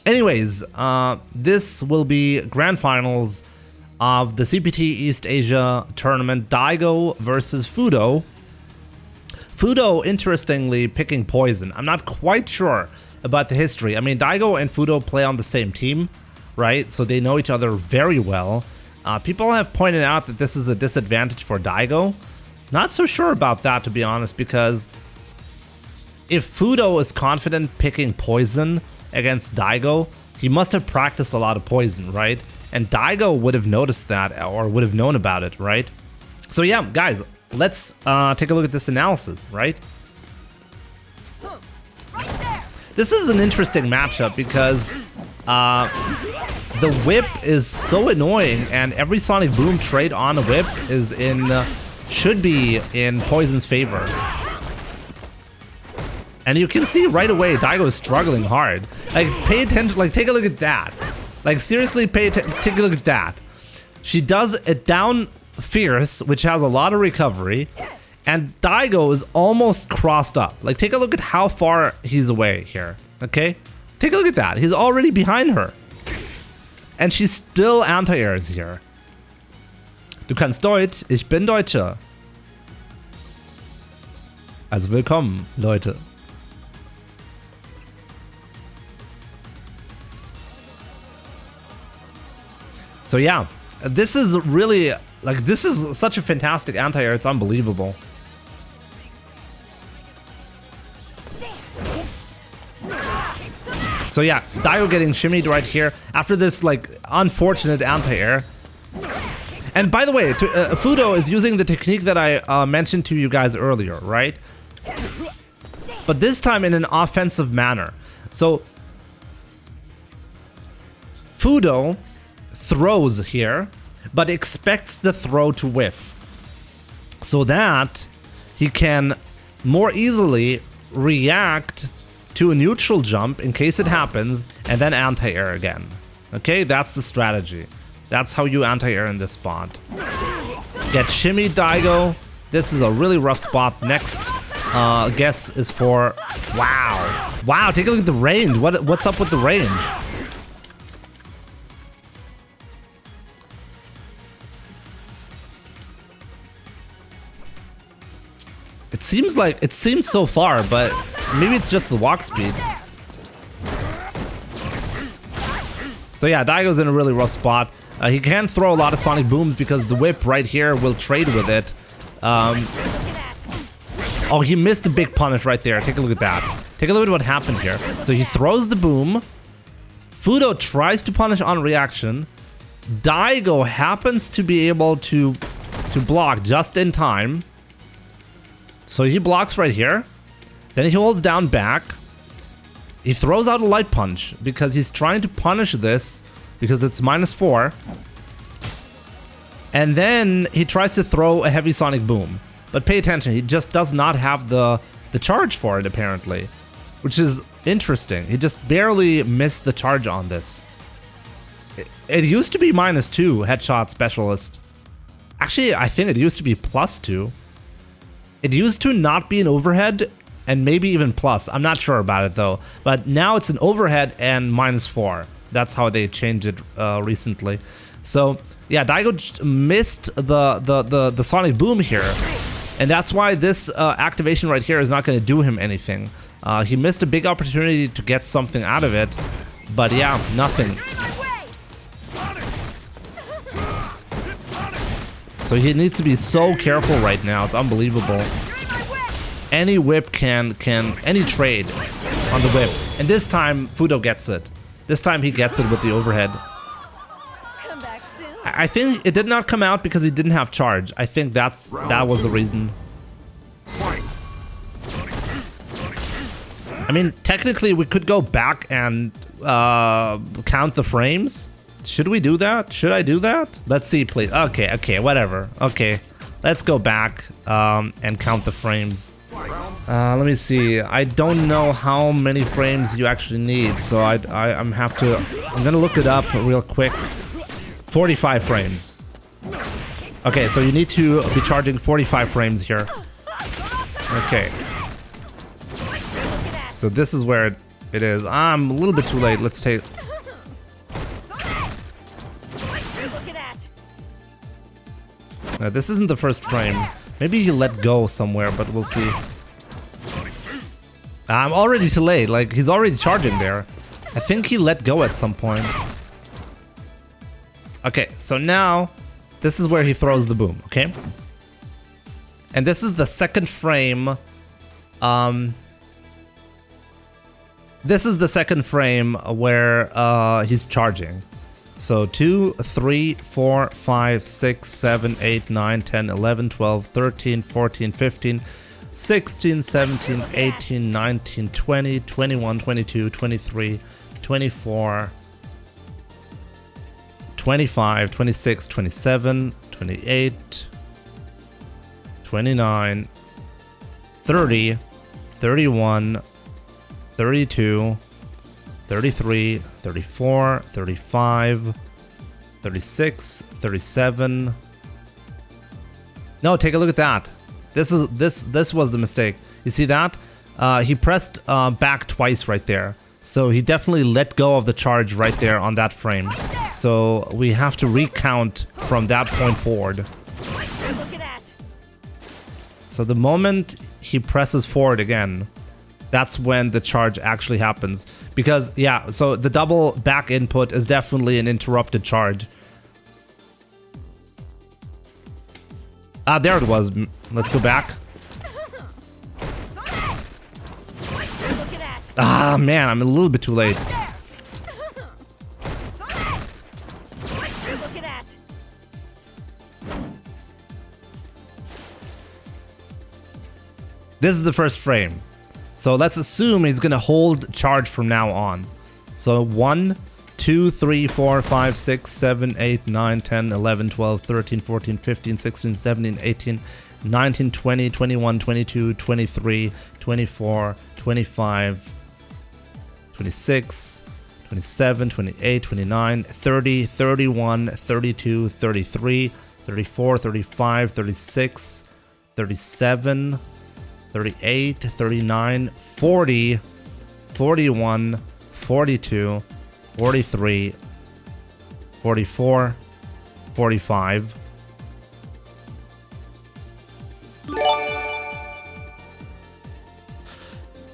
Anyways, this will be grand finals of the CPT East Asia tournament. Daigo versus Fuudo. Fuudo, interestingly, picking poison. I'm not quite sure about the history. I mean, Daigo and Fuudo play on the same team, right? So they know each other very well. People have pointed out that this is a disadvantage for Daigo. Not so sure about that, to be honest, because if Fuudo is confident picking poison against Daigo, he must have practiced a lot of poison, right? And Daigo would have noticed that or would have known about it, right? So yeah, guys, let's take a look at this analysis, right? This is an interesting matchup because the whip is so annoying, and every sonic boom trade on a whip is should be in Poison's favor. And you can see right away Daigo is struggling hard. Like, pay attention, like, take a look at that. Like, seriously, take a look at that. She does it down fierce, which has a lot of recovery, and Daigo is almost crossed up. Like, take a look at how far he's away here, okay? Take a look at that. He's already behind her. And she still anti-airs here. Du kannst Deutsch, ich bin Deutscher. Also willkommen, Leute. So yeah, this is really, like, this is such a fantastic anti-air, it's unbelievable. So yeah, Daigo getting shimmied right here after this, like, unfortunate anti-air. And by the way, Fuudo is using the technique that I mentioned to you guys earlier, right? But this time in an offensive manner. So Fuudo throws here, but expects the throw to whiff, so that he can more easily react to a neutral jump in case it happens, and then anti-air again. Okay, that's the strategy. That's how you anti-air in this spot. Get shimmy, Daigo. This is a really rough spot. Next guess is for... Wow. Wow, take a look at the range. What's up with the range? It seems so far, but maybe it's just the walk speed. So yeah, Daigo's in a really rough spot. He can throw a lot of sonic booms because the whip right here will trade with it. Oh, he missed a big punish right there. Take a look at that. Take a look at what happened here. So he throws the boom. Fuudo tries to punish on reaction. Daigo happens to be able to block just in time. So he blocks right here. Then he holds down back. He throws out a light punch because he's trying to punish this because it's -4. And then he tries to throw a heavy sonic boom. But pay attention, he just does not have the charge for it apparently, which is interesting. He just barely missed the charge on this. It used to be -2 headshot specialist. Actually, I think it used to be +2. It used to not be an overhead and maybe even plus. I'm not sure about it though. But now it's an overhead and -4. That's how they changed it recently. So yeah, Daigo missed the sonic boom here, and that's why this activation right here is not going to do him anything. He missed a big opportunity to get something out of it, but yeah, nothing. So he needs to be so careful right now. It's unbelievable. Any whip any trade on the whip. And this time, Fuudo gets it. This time he gets it with the overhead. I think it did not come out because he didn't have charge. I think that was the reason. I mean, technically we could go back and count the frames. Should we do that? Should I do that? Let's see, please. Okay, whatever. Okay, let's go back and count the frames. Let me see. I don't know how many frames you actually need, so I'm gonna look it up real quick. 45 frames. Okay, so you need to be charging 45 frames here. Okay. So this is where It is. I'm a little bit too late. Let's take... This isn't the first frame. Maybe he let go somewhere, but we'll see. I'm already too late. Like, he's already charging there. I think he let go at some point. Okay, so now this is where he throws the boom, okay? And this is the second frame. This is the second frame where he's charging. So 2, 3, 4, 5, 6, 7, 8, 9, 10, 11, 12, 13, 14, 15, 16, 17, 18, 19, 20, 21, 22, 23, 24, 25, 26, 27, 28, 29, 30, 31, 32, 33, 34, 35, 36, 37. No, take a look at that. This was the mistake. You see that? He pressed back twice right there. So he definitely let go of the charge right there on that frame. So we have to recount from that point forward. So the moment he presses forward again, that's when the charge actually happens. Because, yeah, so the double back input is definitely an interrupted charge. Ah, there it was. Let's go back. Ah, man, I'm a little bit too late. This is the first frame. So let's assume he's gonna hold charge from now on. So 1, 2, 3, 4, 5, 6, 7, 8, 9, 10, 11, 12, 13, 14, 15, 16, 17, 18, 19, 20, 21, 22, 23, 24, 25, 26, 27, 28, 29, 30, 31, 32, 33, 34, 35, 36, 37, 38, 39, 40, 41, 42, 43, 44, 45.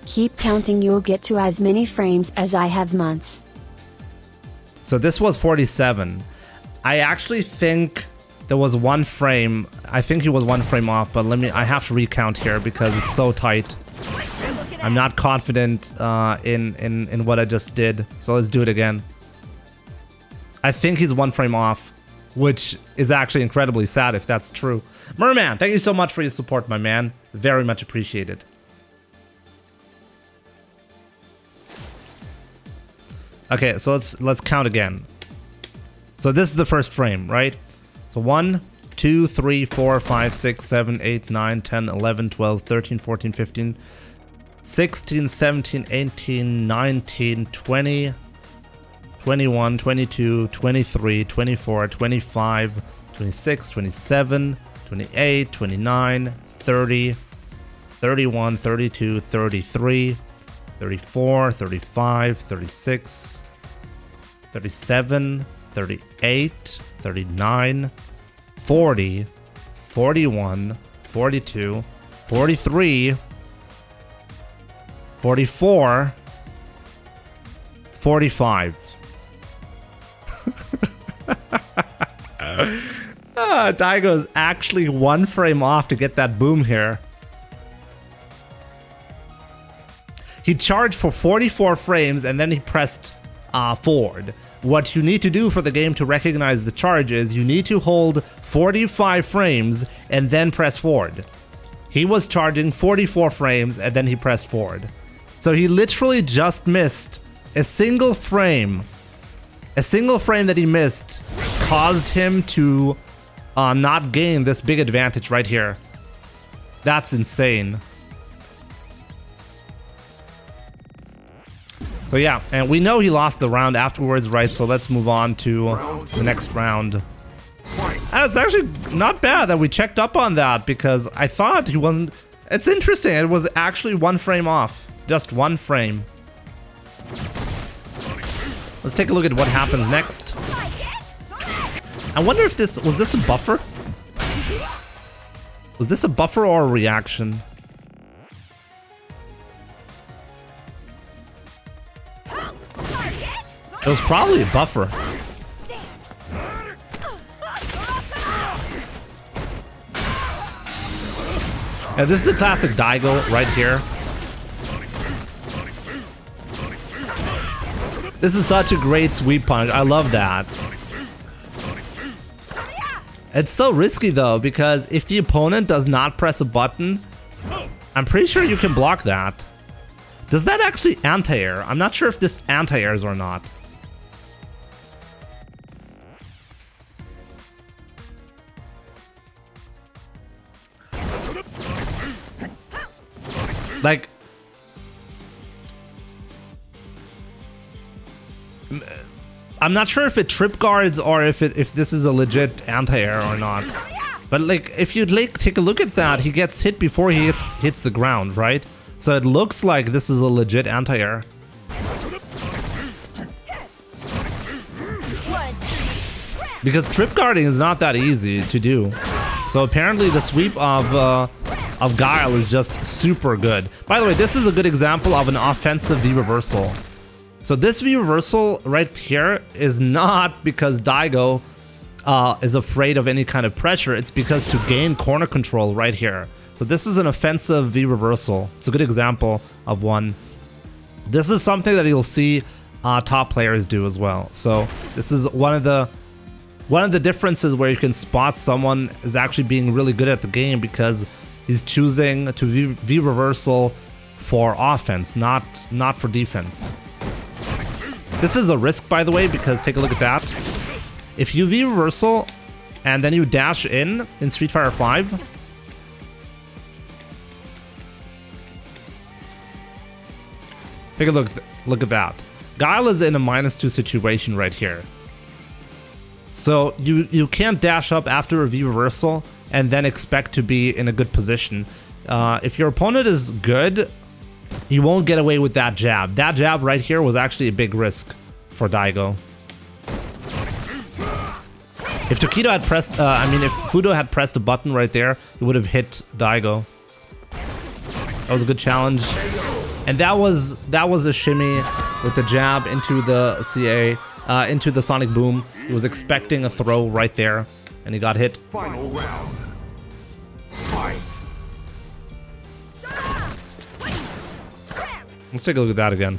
Keep counting, you'll get to as many frames as I have months. So this was 47. I actually think there was one frame. I think he was one frame off, but I have to recount here because it's so tight. I'm not confident in what I just did. So let's do it again. I think he's one frame off, which is actually incredibly sad if that's true. Merman, thank you so much for your support, my man. Very much appreciated. Okay, so let's count again. So this is the first frame, right? So 1, 2, 3, 4, 5, 6, 7, 8, 9, 10, 11, 12, 13, 14, 15, 16, 17, 18, 19, 20, 21, 22, 23, 24, 25, 26, 27, 28, 29, 30, 31, 32, 33, 34, 35, 36, 37, 38, 39, 40, 41, 42, 43, 44, 45. Daigo's actually one frame off to get that boom here. He charged for 44 frames and then he pressed forward. What you need to do for the game to recognize the charge is you need to hold 45 frames and then press forward. He was charging 44 frames and then he pressed forward. So he literally just missed a single frame. A single frame that he missed caused him to not gain this big advantage right here. That's insane. So yeah, and we know he lost the round afterwards, right? So let's move on to the next round. And it's actually not bad that we checked up on that because I thought he wasn't... It's interesting, it was actually one frame off. Just one frame. Let's take a look at what happens next. I wonder if was this a buffer? Was this a buffer or a reaction? It was probably a buffer. Yeah, this is a classic Daigo right here. This is such a great sweep punch. I love that. It's so risky though, because if the opponent does not press a button, I'm pretty sure you can block that. Does that actually anti-air? I'm not sure if this anti-airs or not. Like, I'm not sure if it trip guards or if this is a legit anti-air or not. But like, if you take a look at that, he gets hit before he hits the ground, right? So it looks like this is a legit anti-air. Because trip guarding is not that easy to do. So apparently the sweep of Guile is just super good. By the way, this is a good example of an offensive V reversal. So this V reversal right here is not because Daigo is afraid of any kind of pressure. It's because to gain corner control right here. So this is an offensive V reversal. It's a good example of one. This is something that you'll see top players do as well. So this is one of the differences where you can spot someone is actually being really good at the game because he's choosing to V reversal for offense, not for defense. This is a risk, by the way, because take a look at that. If you V reversal and then you dash in Street Fighter V, take a look at that. Guile is in a -2 situation right here. So you can't dash up after a V reversal and then expect to be in a good position. If your opponent is good, he won't get away with that jab. That jab right here was actually a big risk for Daigo. If Tokido had pressed, if Fuudo had pressed a button right there, he would have hit Daigo. That was a good challenge. And that was a shimmy with the jab into the CA, into the Sonic Boom. He was expecting a throw right there, and he got hit. Final round. Fight. Let's take a look at that again.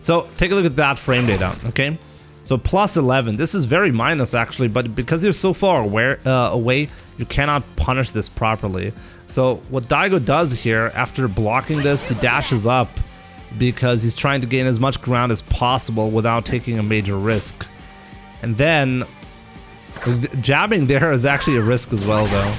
So take a look at that frame data, okay? So +11. This is very minus actually, but because you're so far away, you cannot punish this properly. So what Daigo does here, after blocking this, he dashes up because he's trying to gain as much ground as possible without taking a major risk. And then jabbing there is actually a risk as well, though.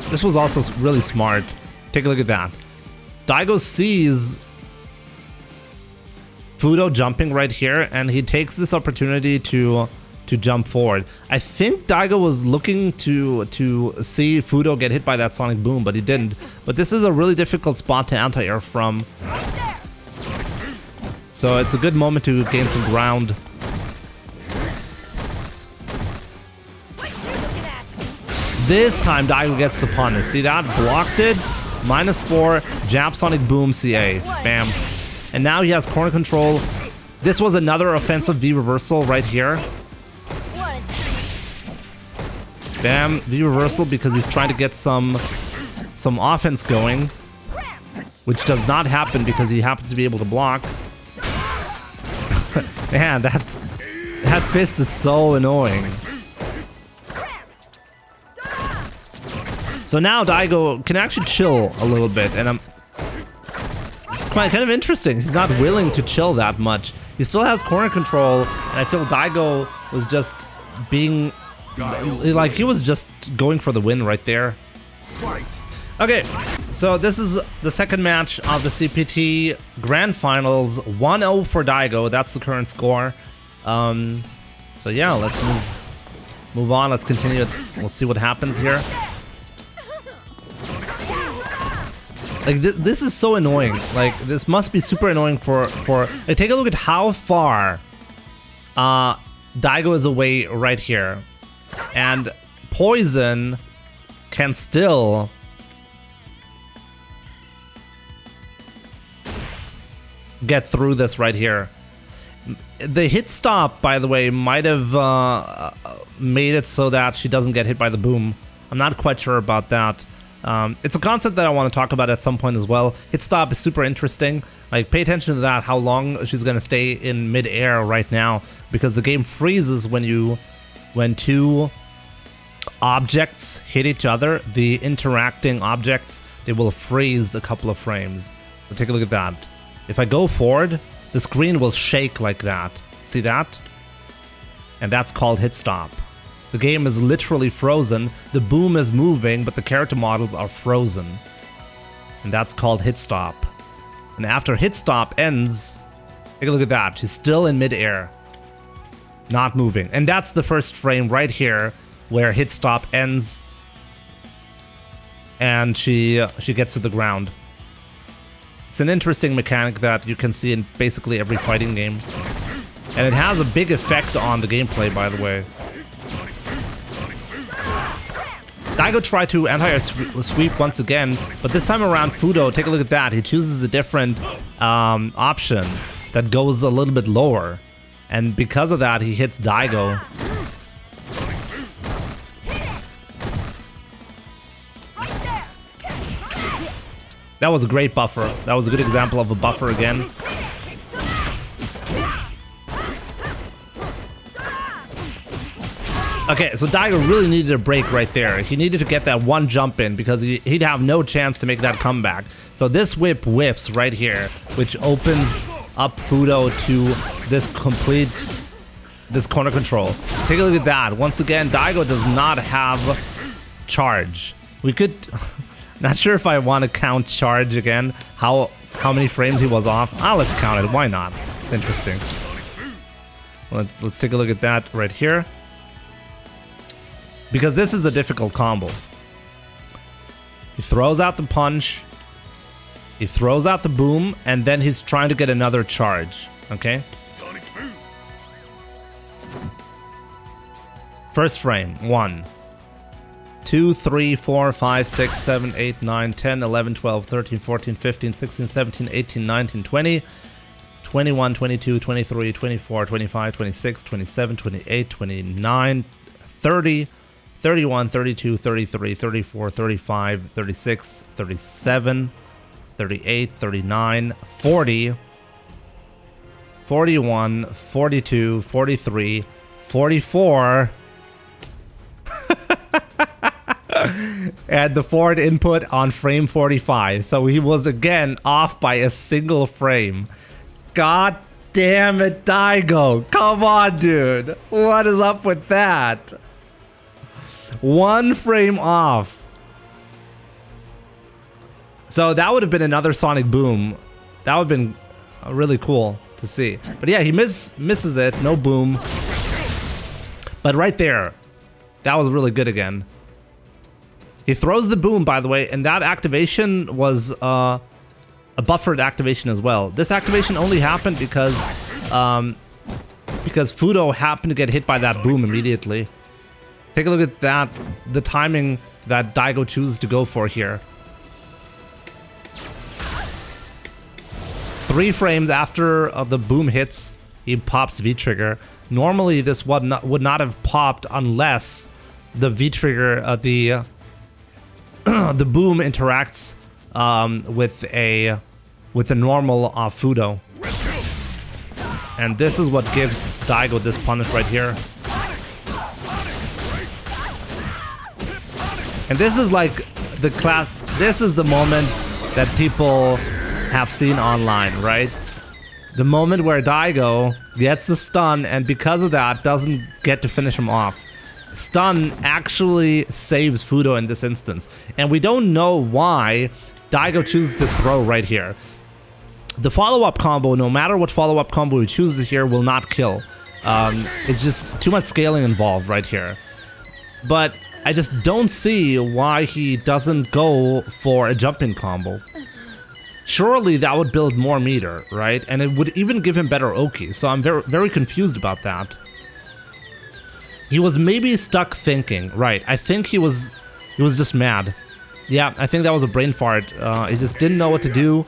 This was also really smart. Take a look at that. Daigo sees Fuudo jumping right here, and he takes this opportunity to jump forward. I think Daigo was looking to see Fuudo get hit by that Sonic Boom, but he didn't. But this is a really difficult spot to anti-air from. So it's a good moment to gain some ground. This time Daigo gets the punish. See that? Blocked it. -4. Jab Sonic Boom CA. Bam. And now he has corner control. This was another offensive V reversal right here. Bam. V reversal because he's trying to get some offense going. Which does not happen because he happens to be able to block. Man, that fist is so annoying. So now Daigo can actually chill a little bit, and it's kind of interesting. He's not willing to chill that much. He still has corner control, and I feel Daigo was just being like he was just going for the win right there. Okay, so this is the second match of the CPT Grand Finals. 1-0 for Daigo. That's the current score. So yeah, let's move Move on. Let's continue. Let's see what happens here. Like this is so annoying. Like this must be super annoying for. Like, take a look at how far Daigo is away right here, and poison can still get through this right here. The hit stop, by the way, might have made it so that she doesn't get hit by the boom. I'm not quite sure about that. It's a concept that I want to talk about at some point as well. Hit stop is super interesting. Like, pay attention to that, how long she's going to stay in mid-air right now, because the game freezes when two objects hit each other. The interacting objects, they will freeze a couple of frames. So take a look at that. If I go forward, the screen will shake like that. See that? And that's called hit stop. The game is literally frozen. The boom is moving, but the character models are frozen. And that's called hit stop. And after hit stop ends, take a look at that. She's still in midair, not moving. And that's the first frame right here where hit stop ends and she gets to the ground. It's an interesting mechanic that you can see in basically every fighting game. And it has a big effect on the gameplay, by the way. Daigo tried to anti-sweep once again, but this time around Fuudo, take a look at that. He chooses a different option that goes a little bit lower. And because of that, he hits Daigo. That was a great buffer. That was a good example of a buffer again. Okay, so Daigo really needed a break right there. He needed to get that one jump in because he'd have no chance to make that comeback. So this whip whiffs right here, which opens up Fuudo to this corner control. Take a look at that. Once again, Daigo does not have charge. We could... Not sure if I want to count charge again. How many frames he was off? Let's count it. Why not? It's interesting. Let's take a look at that right here. Because this is a difficult combo. He throws out the punch. He throws out the boom. And then he's trying to get another charge. Okay? First frame. 1, 2, 3, 4, 5, 6, 7, 8, 9, 10, 11, 12, 13, 14, 15, 16, 17, 18, 19, 20, 21, 22, 23, 24, 25, 26, 27, 28, 29, 30, 31, 32, 33, 34, 35, 36, 37, 38, 39, 40, 41, 42, 43, 44... and the forward input on frame 45. So he was again off by a single frame. God damn it, Daigo. Come on, dude. What is up with that? 1 frame off. So that would have been another sonic boom. That would have been really cool to see. But yeah, he misses it. No boom. But right there, that was really good again. He throws the boom, by the way, and that activation was a buffered activation as well. This activation only happened because Fuudo happened to get hit by that boom immediately. Take a look at that, the timing that Daigo chooses to go for here. 3 frames after the boom hits, he pops V-trigger. Normally, this would not have popped unless the V-trigger, the boom interacts with a normal Fuudo. And this is what gives Daigo this punish right here. And this is like this is the moment that people have seen online, right? The moment where Daigo gets the stun and because of that doesn't get to finish him off. Stun actually saves Fuudo in this instance. And we don't know why Daigo chooses to throw right here. The follow-up combo, no matter what follow-up combo he chooses here, will not kill. It's just too much scaling involved right here. but I just don't see why he doesn't go for a jumping combo. Surely that would build more meter, right? And it would even give him better Oki, so I'm very confused about that. He was maybe stuck thinking, right? I think he was just mad. Yeah, I think that was a brain fart. He just didn't know what to do.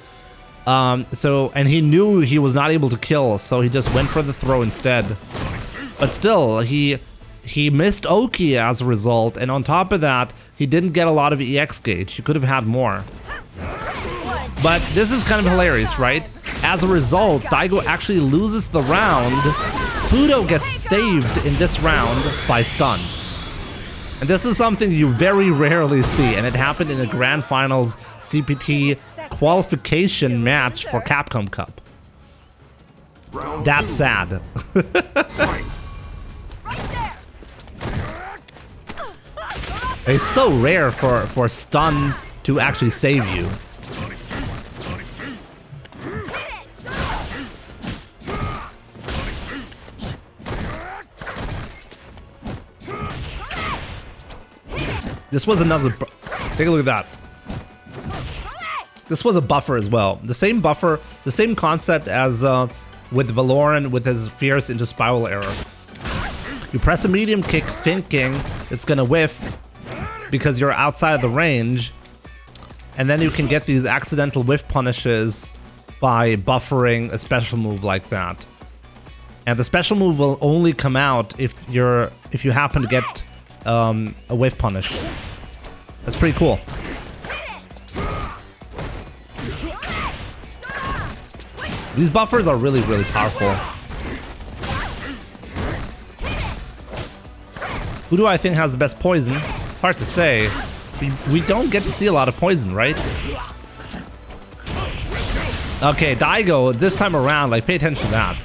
And he knew he was not able to kill, so he just went for the throw instead. But still, he missed Oki as a result, and on top of that, he didn't get a lot of EX gauge. He could have had more. But this is kind of hilarious, right? As a result, Daigo actually loses the round. Fuudo gets saved in this round by stun. And this is something you very rarely see, and it happened in a Grand Finals CPT qualification match for Capcom Cup. That's sad. It's so rare for stun to actually save you. This was another. Take a look at that. This was a buffer as well. The same buffer, the same concept as with Valoran with his fierce into spiral arrow. You press a medium kick thinking it's gonna whiff because you're outside the range, and then you can get these accidental whiff punishes by buffering a special move like that. And the special move will only come out if you happen to get a whiff punish. That's pretty cool. These buffers are really powerful. Who do I think has the best poison? It's hard to say. We don't get to see a lot of poison, right? Okay, Daigo, this time around, like, pay attention to that.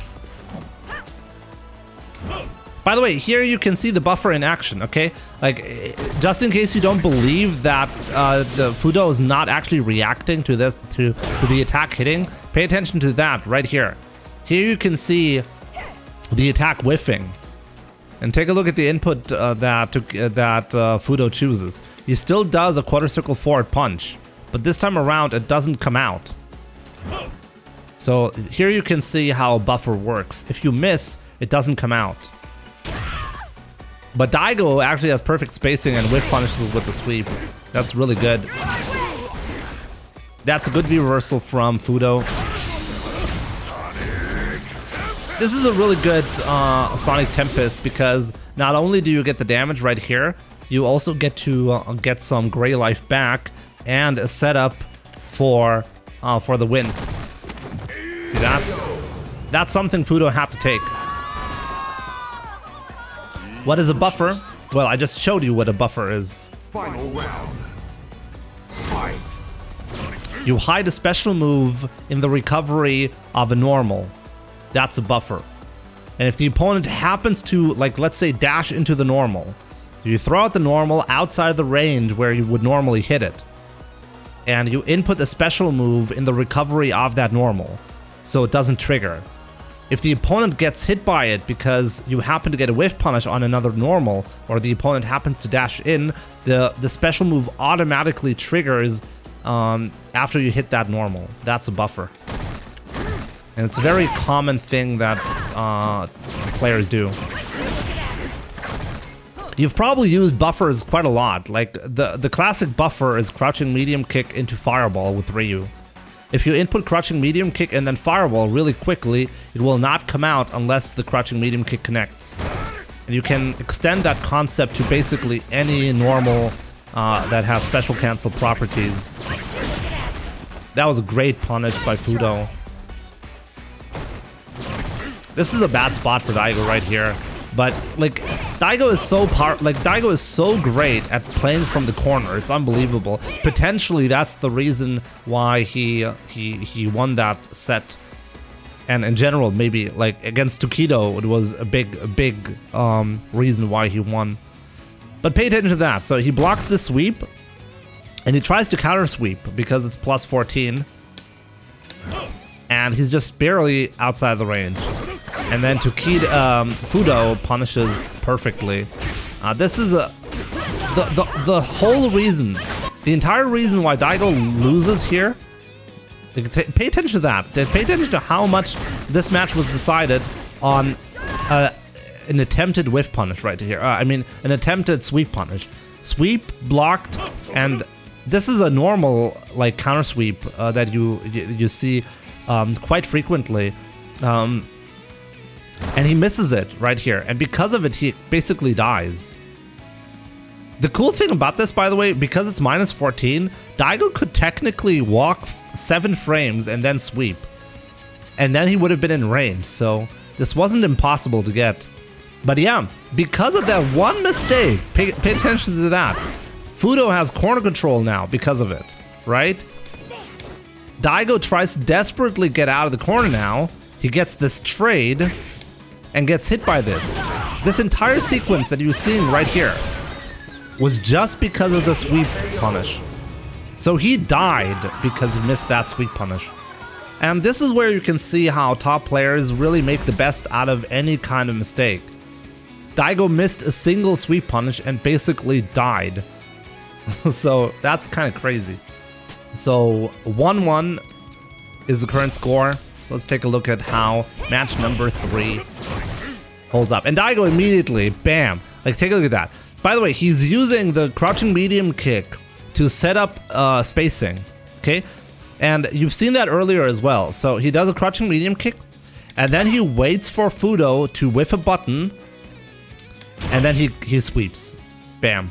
By the way, here you can see the buffer in action, okay? Like, just in case you don't believe that the Fuudo is not actually reacting to this, to the attack hitting, pay attention to that right here. Here you can see the attack whiffing. And take a look at the input that Fuudo chooses. He still does a quarter circle forward punch, but this time around it doesn't come out. So here you can see how a buffer works. If you miss, it doesn't come out. But Daigo actually has perfect spacing and whiff punishes with the sweep. That's really good. That's a good V reversal from Fuudo. This is a really good Sonic Tempest because not only do you get the damage right here, you also get to get some gray life back and a setup for the win. See that? That's something Fuudo have to take. What is a buffer? Well, I just showed you what a buffer is. Final round. Fight. You hide a special move in the recovery of a normal. That's a buffer. And if the opponent happens to, like, let's say, dash into the normal, you throw out the normal outside the range where you would normally hit it. And you input a special move in the recovery of that normal, so it doesn't trigger. If the opponent gets hit by it because you happen to get a whiff punish on another normal, or the opponent happens to dash in, the special move automatically triggers after you hit that normal. That's a buffer. And it's a very common thing that players do. You've probably used buffers quite a lot. Like the classic buffer is crouching medium kick into fireball with Ryu. If you input crouching medium kick and then fireball really quickly, it will not come out unless the crouching medium kick connects. And you can extend that concept to basically any normal that has special cancel properties. That was a great punish by Fuudo. This is a bad spot for Daigo right here. But like Daigo is so great at playing from the corner. It's unbelievable. Potentially that's the reason why he won that set. And in general, maybe like against Tokido, it was a big reason why he won. But pay attention to that. So he blocks the sweep and he tries to counter sweep because it's plus 14. And he's just barely outside the range. And then Fuudo punishes perfectly. This is the whole reason, the entire reason why Daigo loses here, pay attention to that. Pay attention to how much this match was decided on an attempted whiff punish right here. I mean, an attempted sweep punish. Sweep, blocked, and this is a normal like counter sweep that you see quite frequently. And he misses it right here, and because of it, he basically dies. The cool thing about this, by the way, because it's minus 14, Daigo could technically walk 7 frames and then sweep. And then he would have been in range, so this wasn't impossible to get. But yeah, because of that one mistake, pay attention to that. Fuudo has corner control now because of it, right? Daigo tries to desperately get out of the corner now. He gets this trade and gets hit by this. This entire sequence that you're seeing right here was just because of the sweep punish. So he died because he missed that sweep punish. And this is where you can see how top players really make the best out of any kind of mistake. Daigo missed a single sweep punish and basically died. So that's kind of crazy. So 1-1 is the current score. So let's take a look at how match number 3 holds up. And Daigo immediately, bam, like take a look at that. By the way, he's using the crouching medium kick to set up spacing, okay? And you've seen that earlier as well. So he does a crouching medium kick, and then he waits for Fuudo to whiff a button, and then he sweeps. Bam.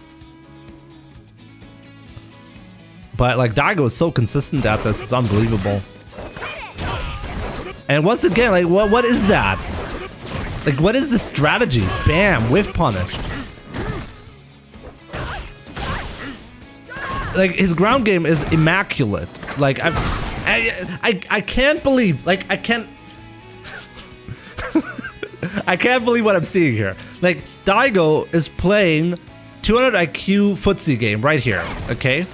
But like Daigo is so consistent at this, it's unbelievable. And once again, like what is that? Like what is the strategy? Bam, whiff punished. Like his ground game is immaculate. Like I can't believe, like I can't I can't believe what I'm seeing here. Like Daigo is playing 200 IQ footsie game right here, okay?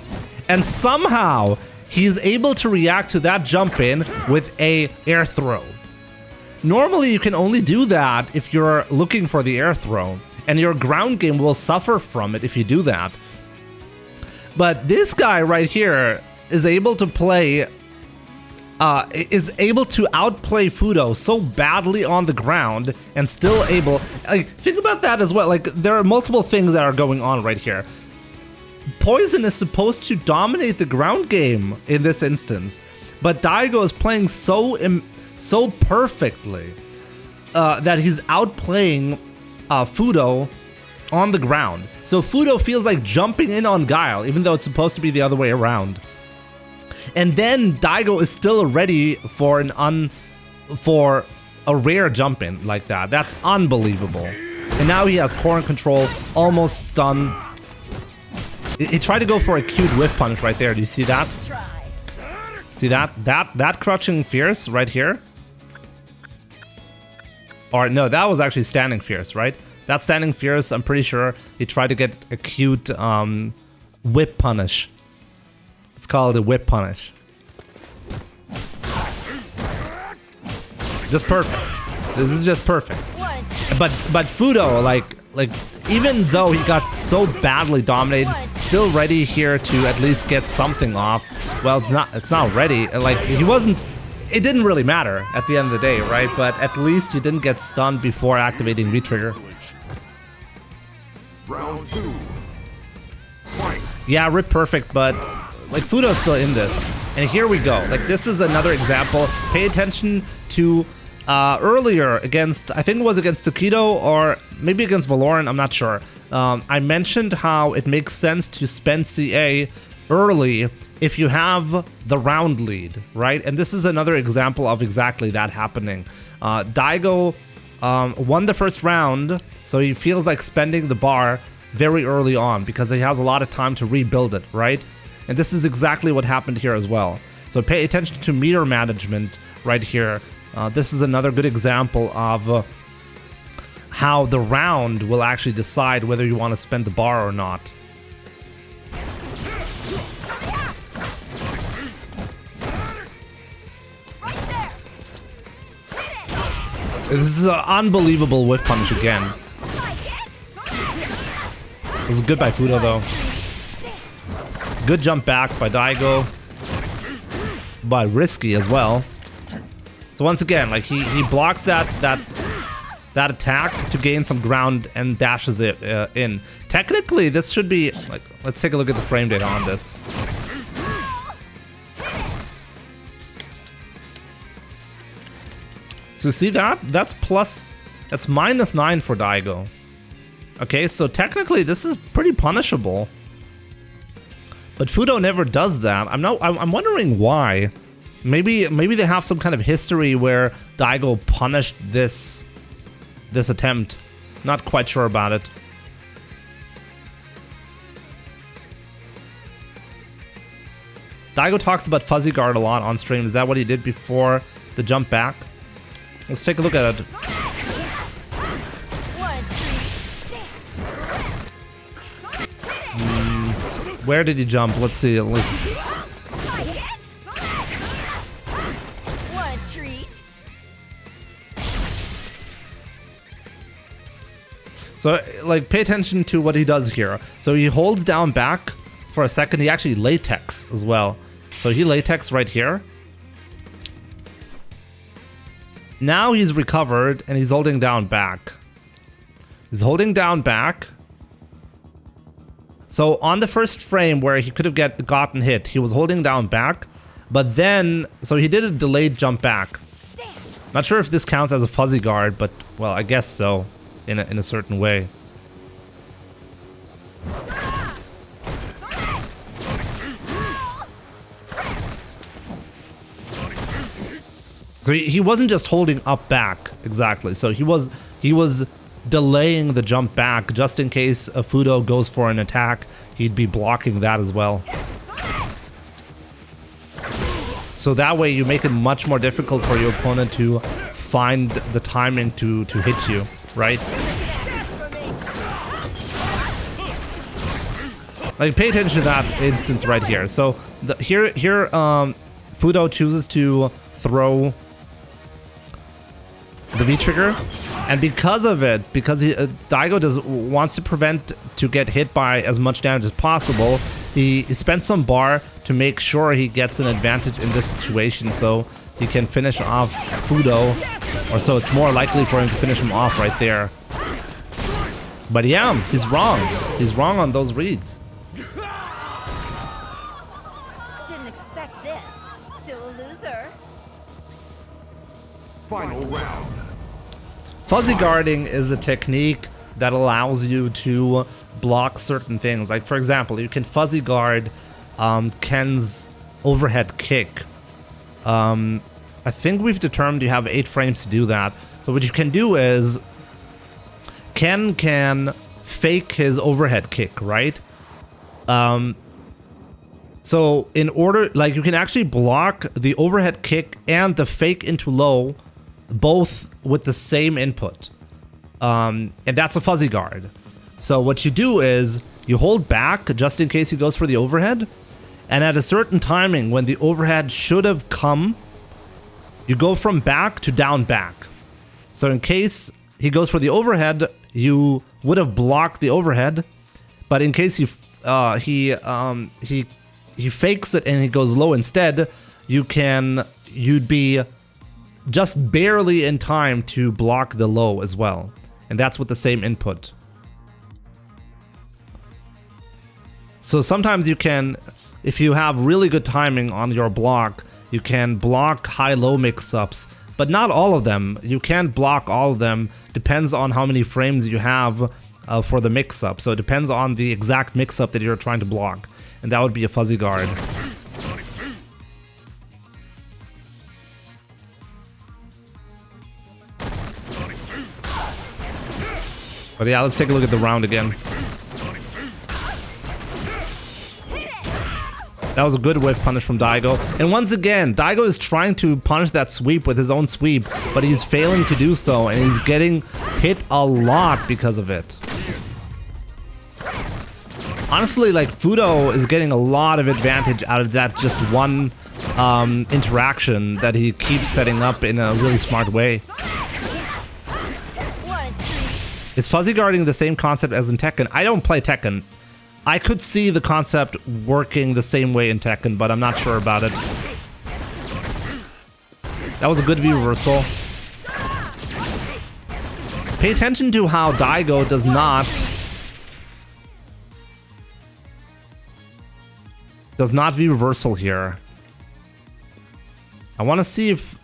And somehow he's able to react to that jump in with a air throw. Normally you can only do that if you're looking for the air throw, and your ground game will suffer from it if you do that. But this guy right here is able to play, is able to outplay Fuudo so badly on the ground and still able, like, think about that as well. Like, there are multiple things that are going on right here. Poison is supposed to dominate the ground game in this instance, but Daigo is playing so perfectly that he's outplaying Fuudo on the ground. So Fuudo feels like jumping in on Guile, even though it's supposed to be the other way around. And then Daigo is still ready for for a rare jump in like that. That's unbelievable. And now he has corner control, almost stun. He tried to go for a cute whiff punish right there. Do you see that? See that? That crouching fierce right here? Or no, that was actually standing fierce, right? That standing fierce, I'm pretty sure he tried to get a cute whip punish. Let's call it a whip punish. Just perfect. This is just perfect. But Fuudo, like even though he got so badly dominated, still ready here to at least get something off. Well, it's not ready. Like he wasn't. It didn't really matter at the end of the day, right? But at least you didn't get stunned before activating V-trigger. Round 2. Fight. Yeah, rip perfect, but like Fuudo's still in this. And here we go. Like this is another example. Pay attention to earlier against, I think it was against Tokido or maybe against Valorant, I'm not sure. I mentioned how it makes sense to spend CA early if you have the round lead, right? And this is another example of exactly that happening. Daigo won the first round, so he feels like spending the bar very early on because he has a lot of time to rebuild it, right? And this is exactly what happened here as well. So pay attention to meter management right here. This is another good example of how the round will actually decide whether you want to spend the bar or not. This is an unbelievable whiff punish again. This is good by Fuudo though. Good jump back by Daigo. By Risky as well. So once again, like he blocks that attack to gain some ground and dashes it in. Technically, this should be like, let's take a look at the frame data on this. So see that? That's -9 for Daigo. Okay, so technically this is pretty punishable. But Fuudo never does that. I'm wondering why. Maybe they have some kind of history where Daigo punished this attempt. Not quite sure about it. Daigo talks about Fuzzy Guard a lot on stream. Is that what he did before the jump back? Let's take a look at it. Where did he jump? Let's see. So, like, pay attention to what he does here. So he holds down back for a second. He actually latex as well. So he latex right here. Now he's recovered and he's holding down back. He's holding down back. So on the first frame where he could have gotten hit, he was holding down back. But then, so he did a delayed jump back. Not sure if this counts as a fuzzy guard, but, well, I guess so. In a certain way. So he wasn't just holding up back exactly. So he was delaying the jump back just in case a Fuudo goes for an attack. He'd be blocking that as well. So that way you make it much more difficult for your opponent to find the timing to hit you. Right? Like, pay attention to that instance right here. So here, Fuudo chooses to throw the V trigger, and because of it, because Daigo wants to prevent to get hit by as much damage as possible, he spent some bar to make sure he gets an advantage in this situation, so he can finish off Fuudo, or so it's more likely for him to finish him off right there. But yeah, he's wrong. He's wrong on those reads. Didn't expect this. Still a loser. Final round. Fuzzy guarding is a technique that allows you to block certain things. Like, for example, you can fuzzy guard Ken's overhead kick. I think we've determined you have 8 frames to do that. So what you can do is Ken can fake his overhead kick, right? So in order, like, you can actually block the overhead kick and the fake into low both with the same input. And that's a fuzzy guard. So what you do is you hold back just in case he goes for the overhead. And at a certain timing when the overhead should have come, you go from back to down back. So in case he goes for the overhead, you would have blocked the overhead. But in case he fakes it and he goes low instead, you'd be just barely in time to block the low as well. And that's with the same input. So sometimes you can, if you have really good timing on your block, you can block high-low mix-ups, but not all of them. You can't block all of them. Depends on how many frames you have for the mix-up. So it depends on the exact mix-up that you're trying to block. And that would be a fuzzy guard. But yeah, let's take a look at the round again. That was a good whiff punish from Daigo. And once again, Daigo is trying to punish that sweep with his own sweep, but he's failing to do so, and he's getting hit a lot because of it. Honestly, like, Fuudo is getting a lot of advantage out of that just one interaction that he keeps setting up in a really smart way. Is fuzzy guarding the same concept as in Tekken? I don't play Tekken. I could see the concept working the same way in Tekken, but I'm not sure about it. That was a good V reversal. Pay attention to how Daigo does not V reversal here. I want to see if...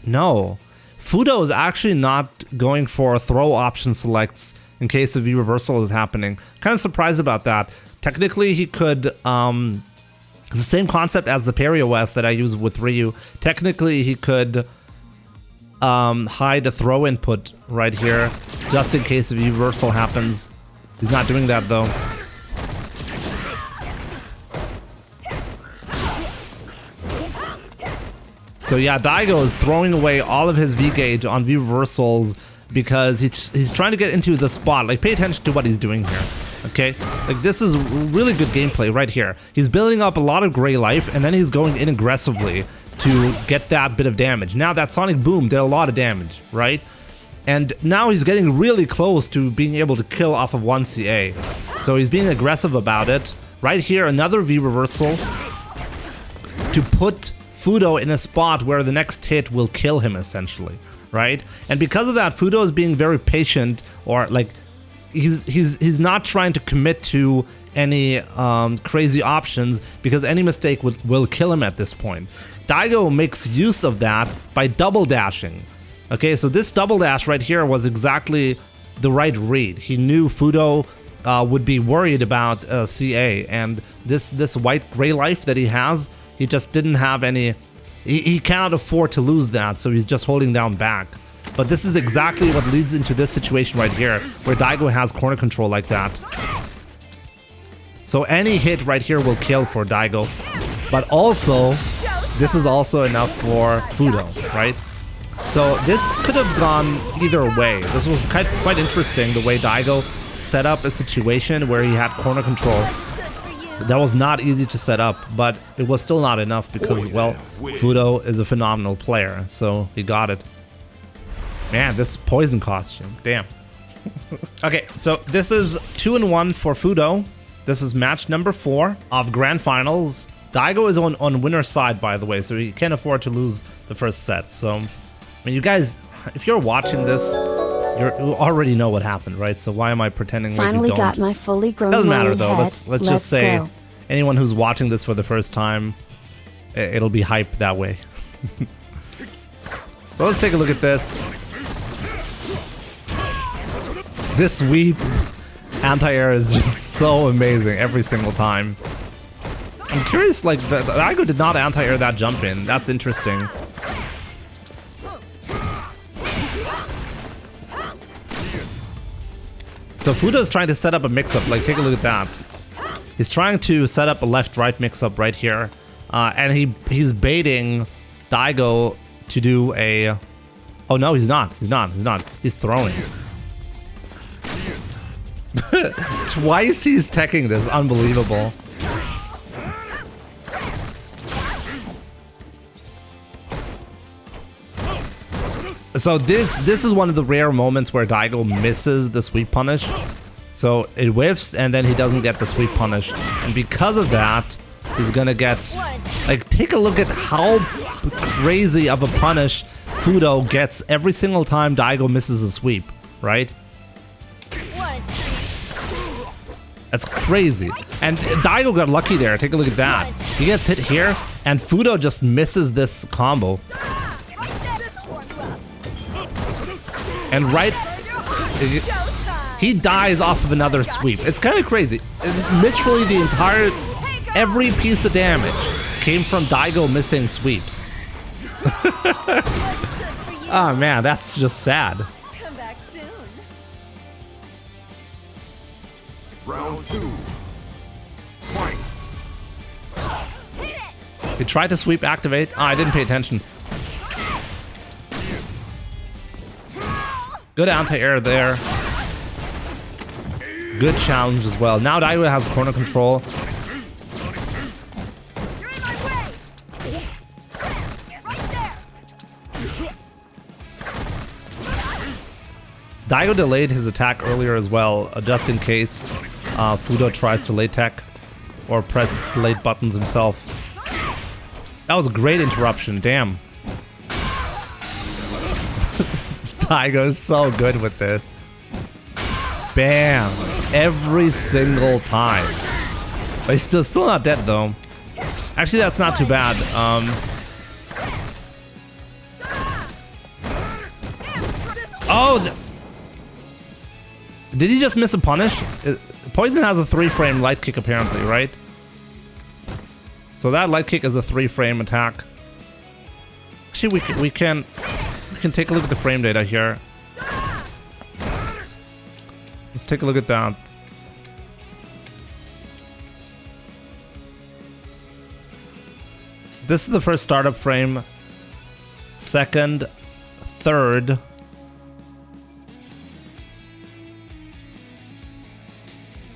No. Fuudo is actually not going for throw option selects in case a V reversal is happening. Kind of surprised about that. Technically, he could... it's the same concept as the parry OS that I use with Ryu. Technically, he could hide a throw input right here, just in case a V reversal happens. He's not doing that, though. So yeah, Daigo is throwing away all of his V gauge on V reversals because he's trying to get into the spot. Like, pay attention to what he's doing here, okay? Like, this is really good gameplay right here. He's building up a lot of gray life, and then he's going in aggressively to get that bit of damage. Now, that Sonic Boom did a lot of damage, right? And now he's getting really close to being able to kill off of 1 CA. So he's being aggressive about it. Right here, another V reversal to put Fuudo in a spot where the next hit will kill him, essentially, right? And because of that, Fuudo is being very patient, or like he's not trying to commit to any crazy options, because any mistake will kill him at this point. Daigo makes use of that by double dashing. Okay, so this double dash right here was exactly the right read. He knew Fuudo would be worried about CA, and this white gray life that he has, he just didn't have any... He cannot afford to lose that, so he's just holding down back. But this is exactly what leads into this situation right here, where Daigo has corner control like that. So any hit right here will kill for Daigo. But also, this is also enough for Fuudo, right? So this could have gone either way. This was quite interesting, the way Daigo set up a situation where he had corner control. That was not easy to set up, but it was still not enough because, well, Fuudo is a phenomenal player, so he got it. Man, this poison costume, damn. Okay, so this is 2-1 for Fuudo. This is match number 4 of Grand Finals. Daigo is on winner's side, by the way, so he can't afford to lose the first set. So, I mean, you guys, if you're watching this, you already know what happened, right? So why am I pretending like you don't? Finally got my fully grown Doesn't matter though. head. Let's just say go. anyone who's watching this for the first time, it'll be hype that way. So let's take a look at this. This sweep anti-air is just so amazing every single time. I'm curious, like, the Daigo did not anti-air that jump in. That's interesting. So Fuudo's trying to set up a mix-up, like, take a look at that. He's trying to set up a left-right mix-up right here. And he's baiting Daigo to do a... Oh no, he's not. He's throwing. Twice he's teching this, unbelievable. So this is one of the rare moments where Daigo misses the sweep punish. So it whiffs and then he doesn't get the sweep punish. And because of that, he's gonna get... Like, take a look at how crazy of a punish Fuudo gets every single time Daigo misses a sweep, right? That's crazy. And Daigo got lucky there. Take a look at that. He gets hit here and Fuudo just misses this combo. And right, he dies off of another sweep. It's kind of crazy. Literally the entire, every piece of damage came from Daigo missing sweeps. Oh man, that's just sad. Come back soon. Round 2. Fight. He tried to sweep activate. Oh, I didn't pay attention. Good anti-air there. Good challenge as well. Now Daigo has corner control. You're in my way. Right there. Daigo delayed his attack earlier as well, just in case Fuudo tries to late tech or press delayed buttons himself. That was a great interruption, damn. Daigo is so good with this. Bam! Every single time. But he's still not dead though. Actually, that's not too bad. Oh! Did he just miss a punish? Poison has a 3-frame light kick apparently, right? So that light kick is a 3-frame attack. Actually, we can take a look at the frame data here. Let's take a look at that. This is the first startup frame. Second, third.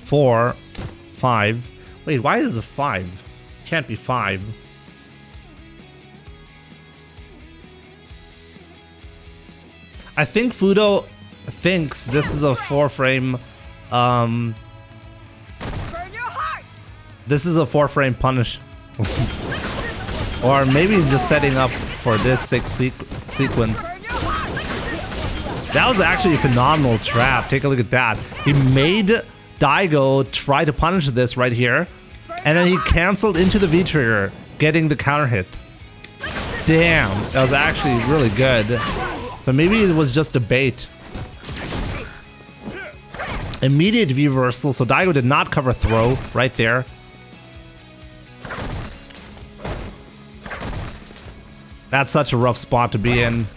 Four, 5. Wait, why is it 5? Can't be 5. I think Fuudo thinks this is a 4-frame. This is a 4-frame punish. Or maybe he's just setting up for this 6 sequence. That was actually a phenomenal trap. Take a look at that. He made Daigo try to punish this right here, and then he canceled into the V-trigger, getting the counter hit. Damn, that was actually really good. So maybe it was just a bait. Immediate V-reversal, so Daigo did not cover throw right there. That's such a rough spot to be in.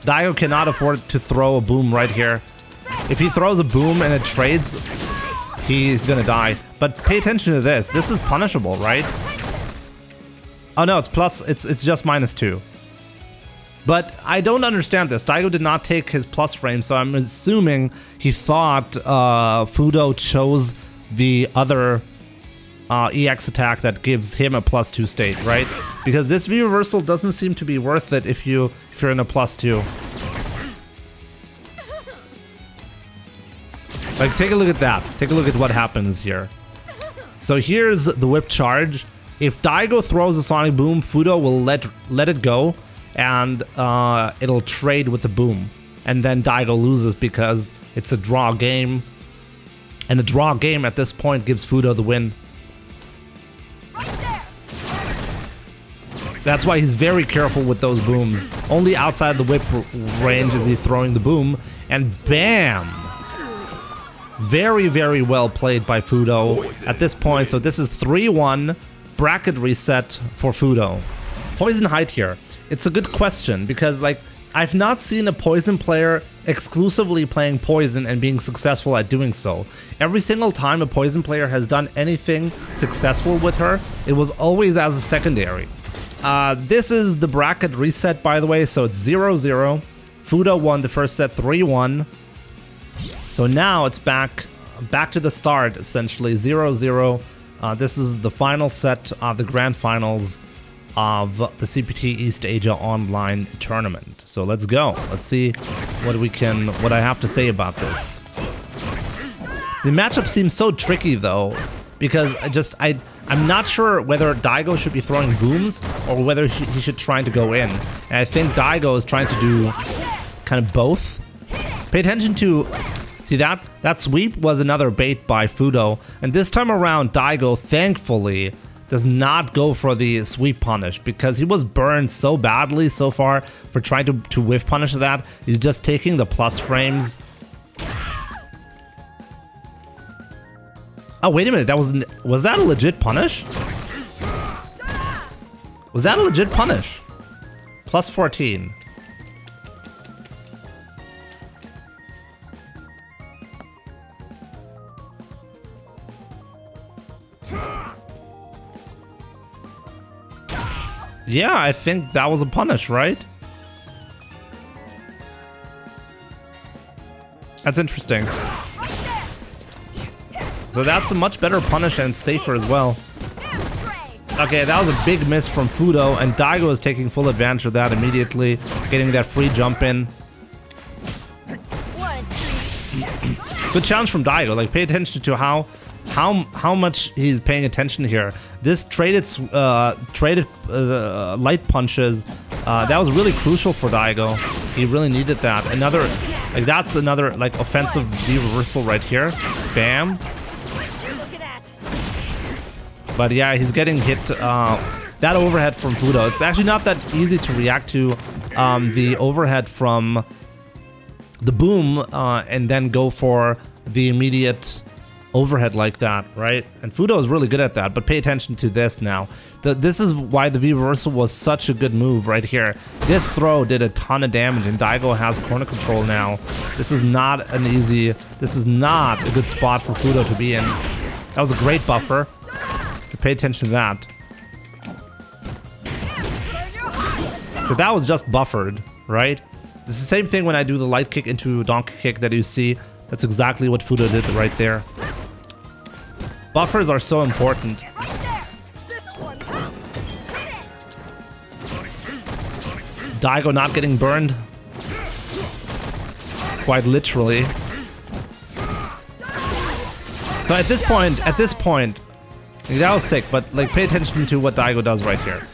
Daigo cannot afford to throw a boom right here. If he throws a boom and it trades, he's gonna die. But pay attention to this. This is punishable, right? Oh no, it's plus. It's just -2. But I don't understand this. Daigo did not take his plus frame, so I'm assuming he thought Fuudo chose the other EX attack that gives him a +2 state, right? Because this V reversal doesn't seem to be worth it if you're in a +2. Like, take a look at that. Take a look at what happens here. So here's the whip charge. If Daigo throws a sonic boom, Fuudo will let it go, and it'll trade with the boom. And then Daigo loses because it's a draw game. And a draw game at this point gives Fuudo the win. That's why he's very careful with those booms. Only outside the whip range is he throwing the boom. And bam! Very, very well played by Fuudo at this point. So this is 3-1 bracket reset for Fuudo. Poison height here. It's a good question because, like, I've not seen a poison player exclusively playing poison and being successful at doing so. Every single time a poison player has done anything successful with her, it was always as a secondary. This is the bracket reset, by the way, so it's 0-0. Fuudo won the first set 3-1. So now it's back to the start, essentially 0-0. This is the final set of the grand finals of the CPT East Asia Online tournament. So let's go. Let's see what I have to say about this. The matchup seems so tricky though, because I'm not sure whether Daigo should be throwing booms or whether he should try to go in. And I think Daigo is trying to do kind of both. Pay attention to, see that sweep was another bait by Fuudo, and this time around Daigo thankfully does not go for the sweep punish because he was burned so badly so far for trying to whiff punish that. He's just taking the plus frames. Oh, wait a minute, was that a legit punish? Was that a legit punish? Plus 14. Yeah, I think that was a punish, right? That's interesting. So that's a much better punish and safer as well. Okay, that was a big miss from Fuudo, and Daigo is taking full advantage of that immediately, getting that free jump in. Good challenge from Daigo. Like, pay attention to how much he's paying attention here. This traded light punches. That was really crucial for Daigo. He really needed that. That's another like offensive V reversal right here. Bam. But yeah, he's getting hit. That overhead from Fuudo. It's actually not that easy to react to the overhead from the boom and then go for the immediate overhead like that, right? And Fuudo is really good at that, but pay attention to this now. This is why the V reversal was such a good move right here. This throw did a ton of damage, and Daigo has corner control now. This is not a good spot for Fuudo to be in. That was a great buffer. Pay attention to that. So that was just buffered, right? It's the same thing when I do the light kick into donkey kick that you see. That's exactly what Fuudo did right there. Buffers are so important. Daigo not getting burned. Quite literally. So at this point, that was sick, but like pay attention to what Daigo does right here.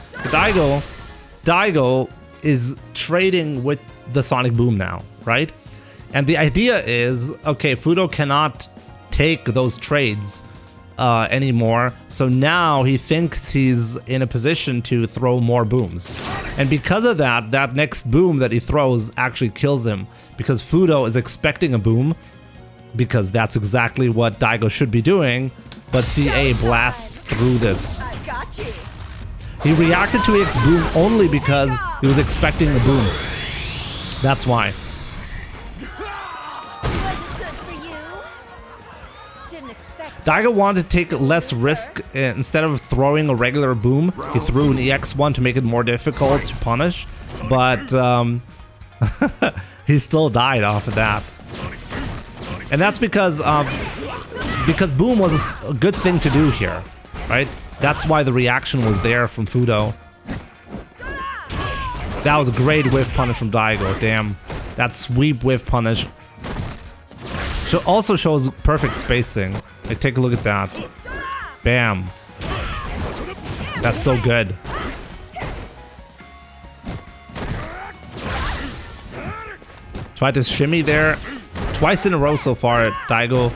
Daigo is trading with the Sonic Boom now, right? And the idea is, okay, Fuudo cannot take those trades anymore, so now he thinks he's in a position to throw more booms. And because of that, that next boom that he throws actually kills him, because Fuudo is expecting a boom, because that's exactly what Daigo should be doing, but CA blasts through this. He reacted to EX boom only because he was expecting the boom. That's why. Daigo wanted to take less risk. Instead of throwing a regular boom, he threw an EX one to make it more difficult to punish, but he still died off of that. And that's because boom was a good thing to do here, right? That's why the reaction was there from Fuudo. That was a great whiff punish from Daigo, damn. That sweep whiff punish also shows perfect spacing. Like, take a look at that. Bam. That's so good. Tried to shimmy there. Twice in a row so far, Daigo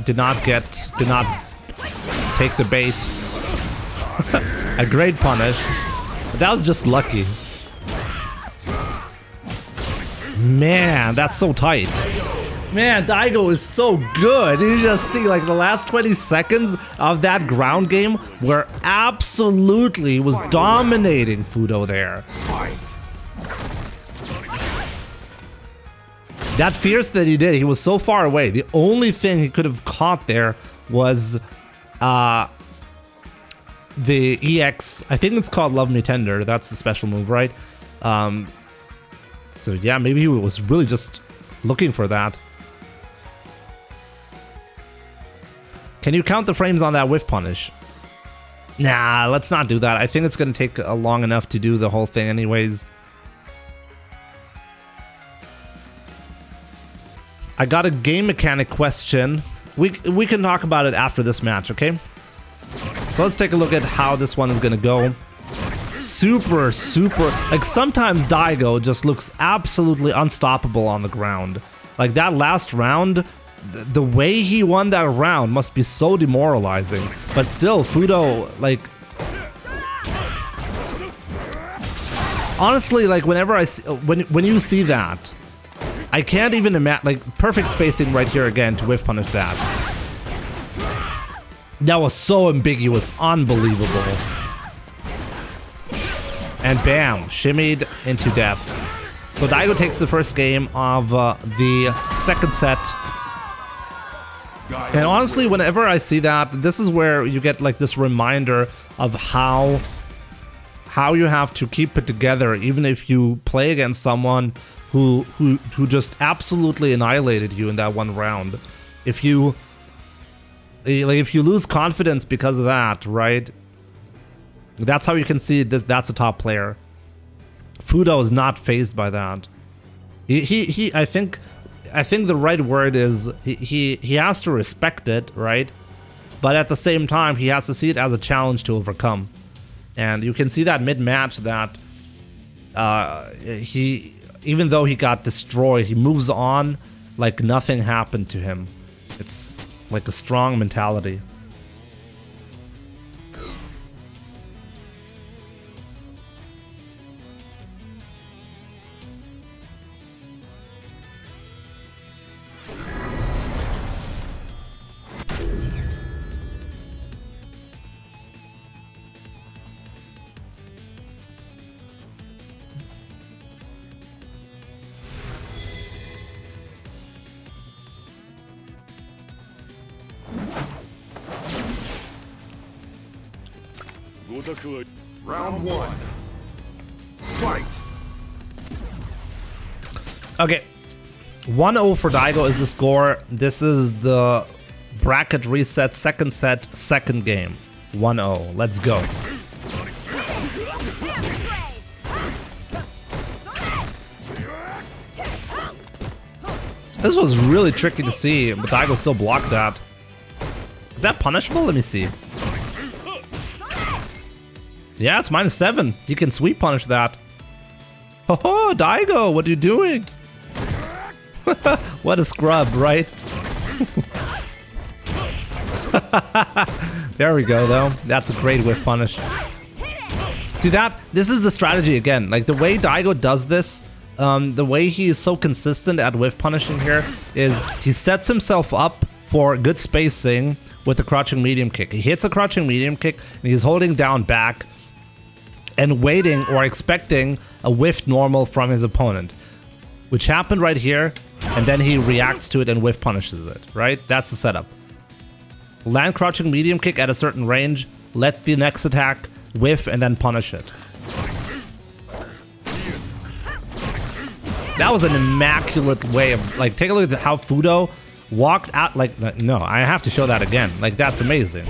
did not take the bait. A great punish. But that was just lucky. Man, that's so tight. Man, Daigo is so good. You just see, like, the last 20 seconds of that ground game where absolutely was dominating Fuudo there. That fierce that he did, he was so far away. The only thing he could have caught there was the EX. I think it's called Love Me Tender. That's the special move, right? So yeah, maybe he was really just looking for that. Can you count the frames on that whiff punish? Nah, let's not do that. I think it's going to take long enough to do the whole thing anyways. I got a game mechanic question. We can talk about it after this match, okay? So let's take a look at how this one is going to go. Super, like sometimes Daigo just looks absolutely unstoppable on the ground. Like that last round, the way he won that round must be so demoralizing. But still, Fuudo, like... Honestly, like whenever I see, when you see that, I can't even imagine, like perfect spacing right here again to whiff punish that. That was so ambiguous, unbelievable. And bam, shimmied into death. So Daigo takes the first game of the second set. And honestly, whenever I see that, this is where you get like this reminder of how you have to keep it together, even if you play against someone who just absolutely annihilated you in that one round. If you lose confidence because of that, right? That's how you can see that's a top player. Fuudo is not fazed by that. He I think I think the right word is he has to respect it, right? But at the same time, he has to see it as a challenge to overcome. And you can see that mid-match that even though he got destroyed, he moves on like nothing happened to him. It's like a strong mentality. Round 1. Fight. Okay. 1-0 for Daigo is the score. This is the bracket reset, second set, second game. 1-0. Let's go. This was really tricky to see, but Daigo still blocked that. Is that punishable? Let me see. Yeah, it's -7. You can sweep punish that. Ho, Daigo, what are you doing? What a scrub, right? There we go, though. That's a great whiff punish. See that? This is the strategy again. Like the way Daigo does this, the way he is so consistent at whiff punishing here is he sets himself up for good spacing with a crouching medium kick. He hits a crouching medium kick and he's holding down back and waiting or expecting a whiff normal from his opponent, which happened right here, and then he reacts to it and whiff punishes it, right? That's the setup. Land crouching medium kick at a certain range, let the next attack whiff and then punish it. That was an immaculate way of, like, take a look at how Fuudo walked out, like, no, I have to show that again. Like, that's amazing.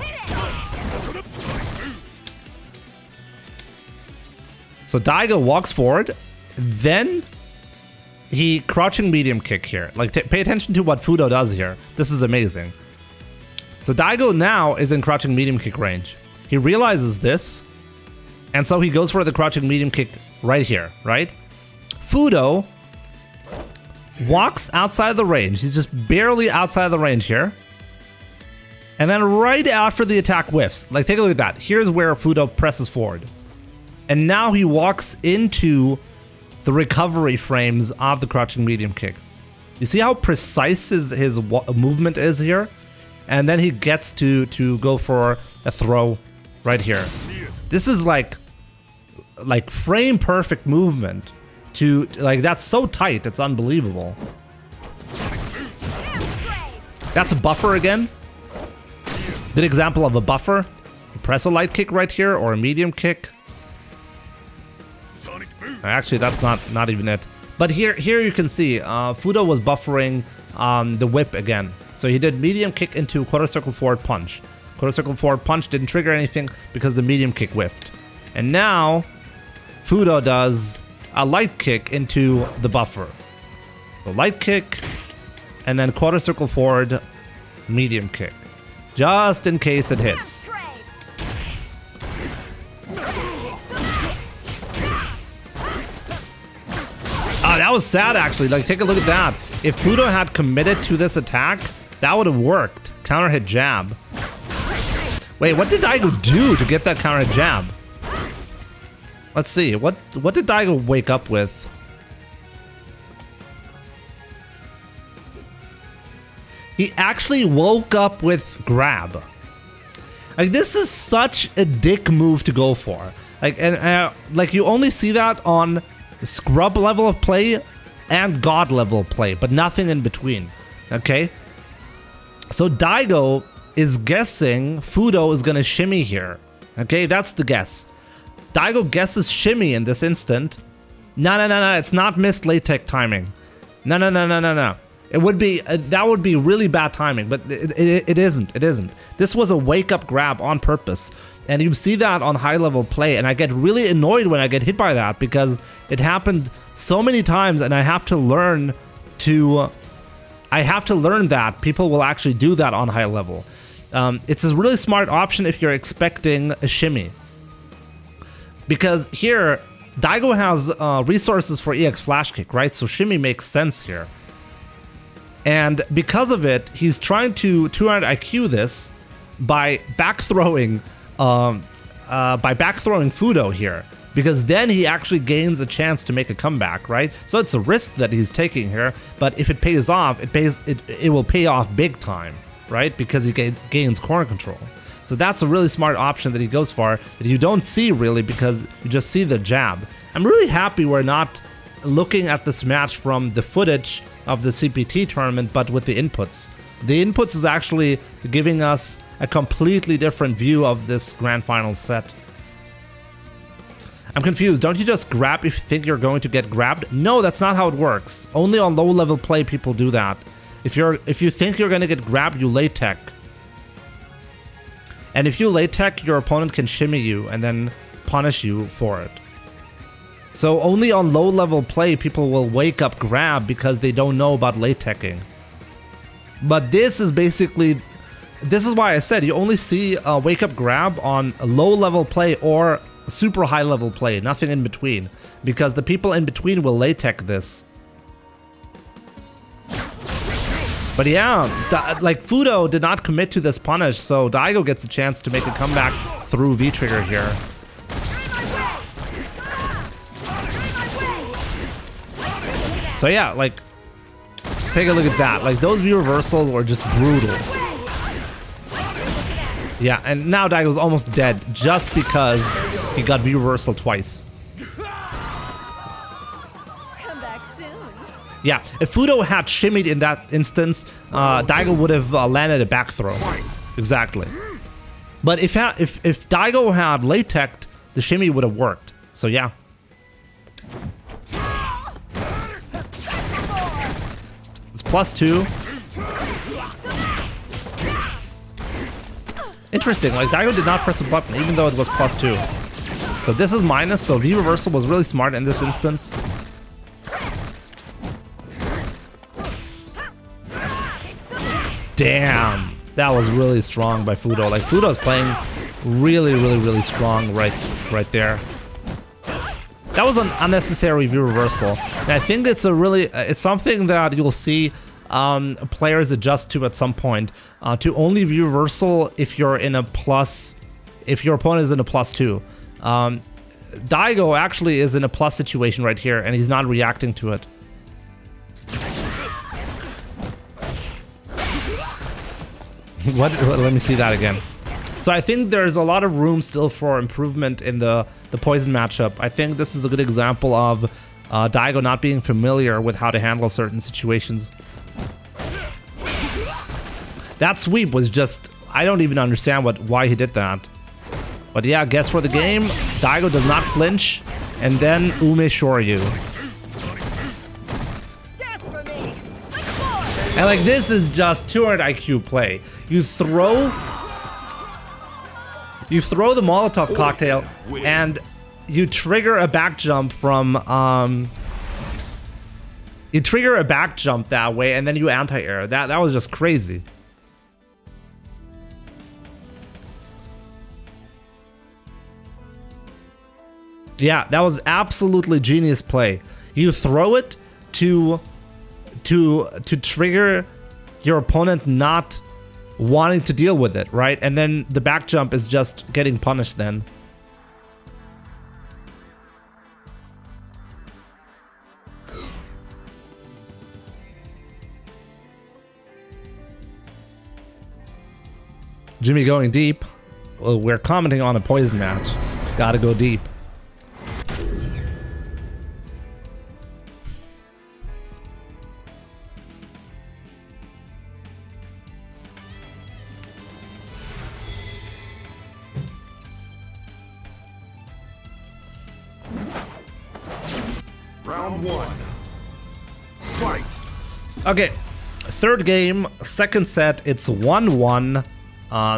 So Daigo walks forward, then he crouching medium kick here. Like, pay attention to what Fuudo does here. This is amazing. So Daigo now is in crouching medium kick range. He realizes this, and so he goes for the crouching medium kick right here, right? Fuudo walks outside the range. He's just barely outside the range here. And then right after the attack whiffs, like, take a look at that. Here's where Fuudo presses forward. And now he walks into the recovery frames of the crouching medium kick. You see how precise his movement is here? And then he gets to go for a throw right here. This is like frame perfect movement. Like, that's so tight, it's unbelievable. That's a buffer again. Good example of a buffer. Press a light kick right here or a medium kick. Actually, that's not even it. But here you can see Fuudo was buffering the whip again. So he did medium kick into quarter circle forward punch. Quarter circle forward punch didn't trigger anything because the medium kick whiffed. And now Fuudo does a light kick into the buffer. So light kick and then quarter circle forward medium kick. Just in case it hits. Oh, that was sad, actually. Like, take a look at that. If Fuudo had committed to this attack, that would have worked. Counter hit jab. Wait, what did Daigo do to get that counter hit jab? Let's see. What did Daigo wake up with? He actually woke up with grab. Like, this is such a dick move to go for. Like, and like, you only see that on scrub level of play and god level of play, but nothing in between. Okay, so Daigo is guessing Fuudo is gonna shimmy here. Okay, that's the guess. Daigo guesses shimmy in this instant. No, it's not missed latex timing. No. It would be that would be really bad timing, but it isn't. This was a wake up grab on purpose. And you see that on high level play, and I get really annoyed when I get hit by that because it happened so many times and I have to learn to I have to learn that people will actually do that on high level. It's a really smart option if you're expecting a shimmy. Because here, Daigo has resources for EX Flash Kick, right? So shimmy makes sense here. And because of it, he's trying to 200 IQ this by back throwing Fuudo here. Because then he actually gains a chance to make a comeback, right? So it's a risk that he's taking here, but if it pays off, it will pay off big time, right? Because he gains corner control. So that's a really smart option that he goes for, that you don't see really because you just see the jab. I'm really happy we're not looking at this match from the footage of the CPT tournament, but with the inputs. The inputs is actually giving us a completely different view of this grand final set. I'm confused. Don't you just grab if you think you're going to get grabbed? No, that's not how it works. Only on low level play people do that. If you think you're going to get grabbed, you late tech. And if you late tech, your opponent can shimmy you and then punish you for it. So only on low level play people will wake up grab because they don't know about late teching. But this is basically, this is why I said you only see a wake up grab on low level play or super high level play, nothing in between, because the people in between will late tech this. But yeah, like Fuudo did not commit to this punish, so Daigo gets a chance to make a comeback through V-trigger here. So yeah, like, take a look at that. Like, those V-reversals were just brutal. Yeah, and now Daigo's almost dead just because he got V-reversal twice. Yeah, if Fuudo had shimmied in that instance, Daigo would have landed a back throw. Exactly. But if Daigo had late teched, the shimmy would have worked. So yeah. It's +2. Interesting, like Daigo did not press a button even though it was +2. So this is minus, so V reversal was really smart in this instance. Damn, that was really strong by Fuudo. Like Fuudo's playing really strong right there. That was an unnecessary V reversal. And I think it's it's something that you'll see players adjust to at some point. To only V reversal if you're in a plus, if your opponent is in a +2. Daigo actually is in a plus situation right here, and he's not reacting to it. What? Let me see that again. So I think there's a lot of room still for improvement in the poison matchup. I think this is a good example of Daigo not being familiar with how to handle certain situations. That sweep was just, I don't even understand why he did that. But yeah, guess for the game, Daigo does not flinch, and then Umehara you. And like, this is just 200 IQ play. You throw the Molotov cocktail and you trigger a back jump from you trigger a back jump that way, and then you anti-air. That was just crazy. Yeah, that was absolutely genius play. You throw it to trigger your opponent not wanting to deal with it, right? And then the back jump is just getting punished then. Jimmy going deep. Well, we're commenting on a poison match. Gotta go deep. Round 1. Fight. Okay, third game, second set. It's 1-1.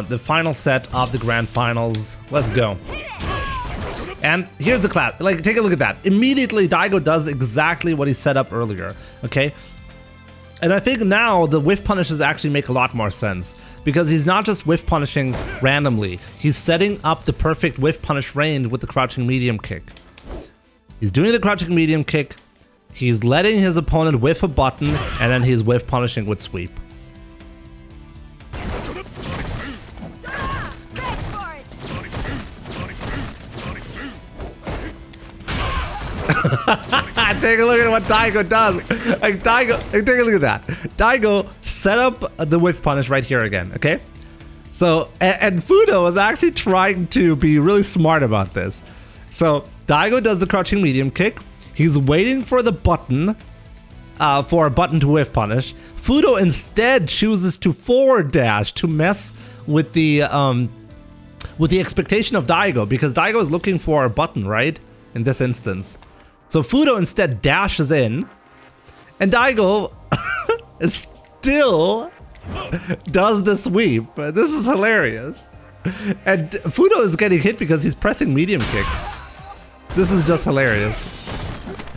The final set of the grand finals. Let's go. And here's the class. Like, take a look at that. Immediately, Daigo does exactly what he set up earlier. Okay. And I think now the whiff punishes actually make a lot more sense because he's not just whiff punishing randomly. He's setting up the perfect whiff punish range with the crouching medium kick. He's doing the crouching medium kick. He's letting his opponent whiff a button and then he's whiff punishing with sweep. Take a look at what Daigo does. Like take a look at that. Daigo set up the whiff punish right here again, okay? So, and Fuudo is actually trying to be really smart about this. So, Daigo does the crouching medium kick. He's waiting for the button, for a button to whiff punish. Fuudo instead chooses to forward dash to mess with the expectation of Daigo, because Daigo is looking for a button, right? In this instance. So Fuudo instead dashes in, and Daigo still does the sweep. This is hilarious. And Fuudo is getting hit because he's pressing medium kick. This is just hilarious.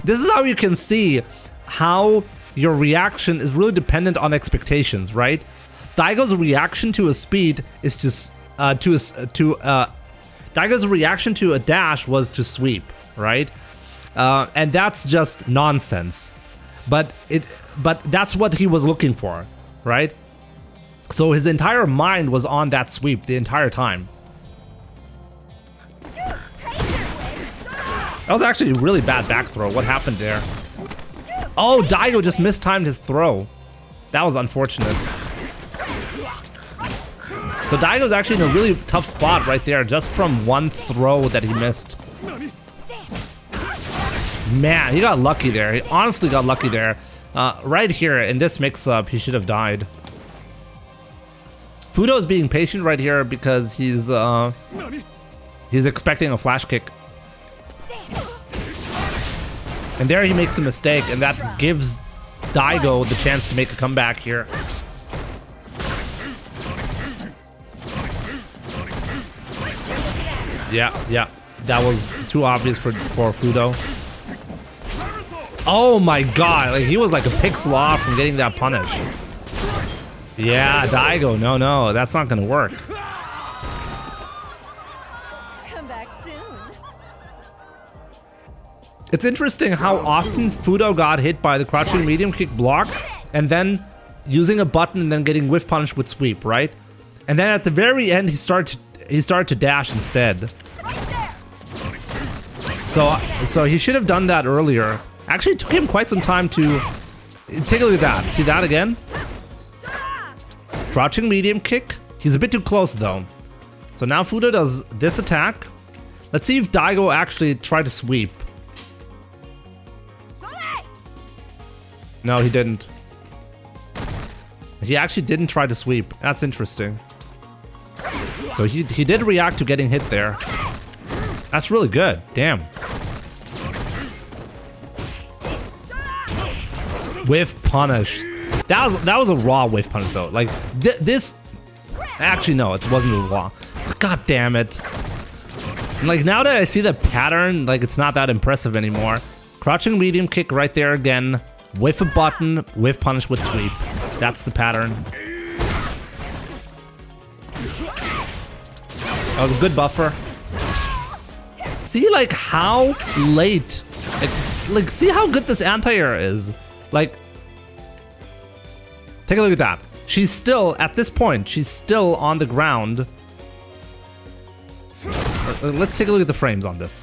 This is how you can see how your reaction is really dependent on expectations, right? Daigo's reaction to a speed is Daigo's reaction to a dash was to sweep, right? And that's just nonsense. But that's what he was looking for, right? So his entire mind was on that sweep the entire time. That was actually a really bad back throw. What happened there? Oh, Daigo just mistimed his throw. That was unfortunate. So Daigo's actually in a really tough spot right there, just from one throw that he missed. Man, he got lucky there. He honestly got lucky there. Right here in this mix-up, he should have died. Fuudo is being patient right here because he's expecting a flash kick. And there he makes a mistake, and that gives Daigo the chance to make a comeback here. Yeah, that was too obvious for Fuudo. Oh my god, like he was like a pixel off from getting that punish. Yeah, Daigo, no, that's not gonna work. Come back soon. It's interesting how often Fuudo got hit by the crouching medium kick block and then using a button and then getting whiff punished with sweep, right? And then at the very end he started to dash instead. So he should have done that earlier. Actually, it took him quite some time to take a look at that. See that again? Crouching medium kick. He's a bit too close though. So now Fuudo does this attack. Let's see if Daigo actually tried to sweep. No, he didn't. He actually didn't try to sweep. That's interesting. So he did react to getting hit there. That's really good. Damn. Whiff punish. That was a raw whiff punish though. Like this. Actually, no, it wasn't a raw. God damn it. And like now that I see the pattern, like it's not that impressive anymore. Crouching medium kick right there again. Whiff a button. Whiff punish with sweep. That's the pattern. That was a good buffer. See like how late. Like see how good this anti-air is. Like, take a look at that. She's still, at this point, she's still on the ground. Let's take a look at the frames on this.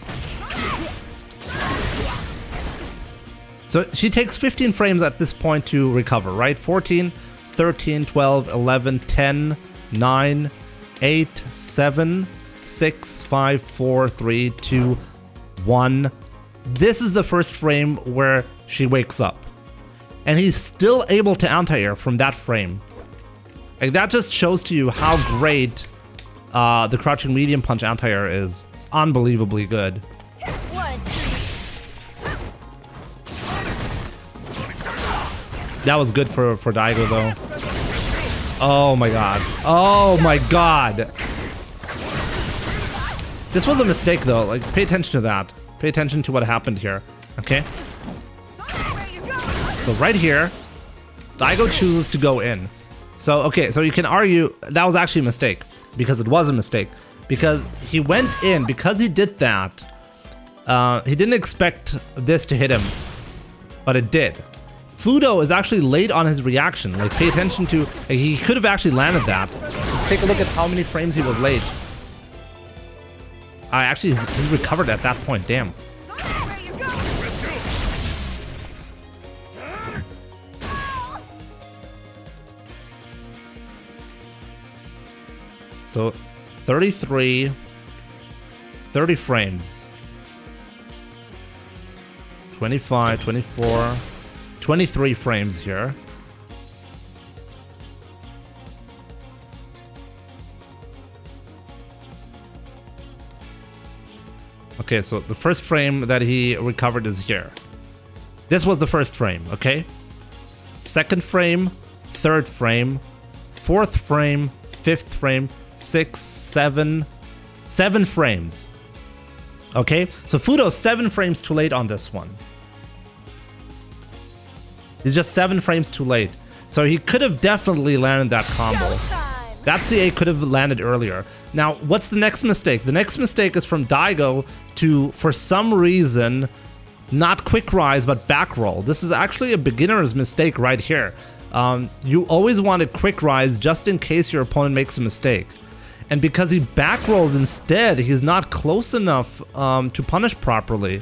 So she takes 15 frames at this point to recover, right? 14, 13, 12, 11, 10, 9, 8, 7, 6, 5, 4, 3, 2, 1. This is the first frame where she wakes up. And he's still able to anti-air from that frame. Like that just shows to you how great the crouching medium punch anti-air is. It's unbelievably good. What a treat. That was good for Daigo though. Oh my god. Oh my god. This was a mistake though. Like pay attention to that. Pay attention to what happened here. Okay? So right here, Daigo chooses to go in. So, okay, so you can argue that was actually a mistake, because it was a mistake. Because he went in, because he did that, he didn't expect this to hit him, but it did. Fuudo is actually late on his reaction. Like, pay attention to, like, he could have actually landed that. Let's take a look at how many frames he was late. Actually, he's recovered at that point, damn. So, 30 frames. 25, 24, 23 frames here. Okay, so the first frame that he recovered is here. This was the first frame, okay? Second frame, third frame, fourth frame, fifth frame, 6, 7 frames. Okay, so Fuudo's 7 frames too late on this one. He's just 7 frames too late. So he could have definitely landed that combo. That CA could have landed earlier. Now, what's the next mistake? The next mistake is from Daigo to, for some reason, not quick rise, but back roll. This is actually a beginner's mistake right here. You always want a quick rise just in case your opponent makes a mistake. And because he back rolls instead, he's not close enough to punish properly.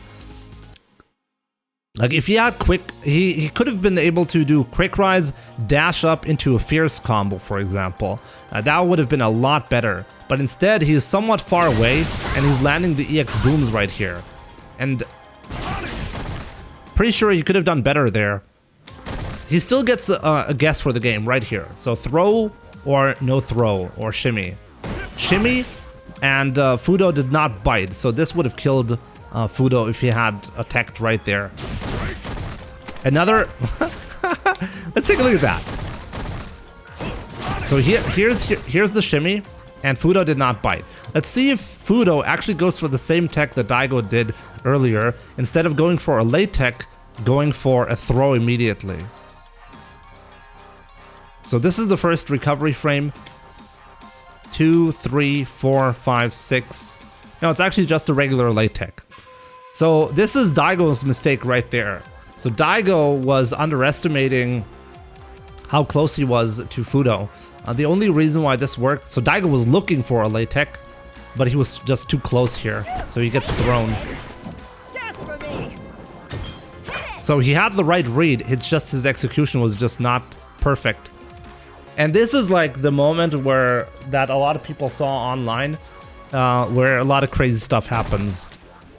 Like, if he had quick, he could have been able to do quick rise, dash up into a fierce combo, for example. That would have been a lot better. But instead, he's somewhat far away, and he's landing the EX booms right here. And pretty sure he could have done better there. He still gets a guess for the game right here. So throw or no throw, or shimmy. Shimmy, and Fuudo did not bite, so this would have killed Fuudo if he had attacked right there. Another... Let's take a look at that. So here's the shimmy, and Fuudo did not bite. Let's see if Fuudo actually goes for the same tech that Daigo did earlier, instead of going for a late tech, going for a throw immediately. So this is the first recovery frame. 2, 3, 4, 5, 6. No, it's actually just a regular late tech. So this is Daigo's mistake right there. So Daigo was underestimating how close he was to Fuudo. The only reason why this worked, so Daigo was looking for a late tech, but he was just too close here, so he gets thrown. So he had the right read, it's just his execution was just not perfect. And this is like the moment where that a lot of people saw online, where a lot of crazy stuff happens.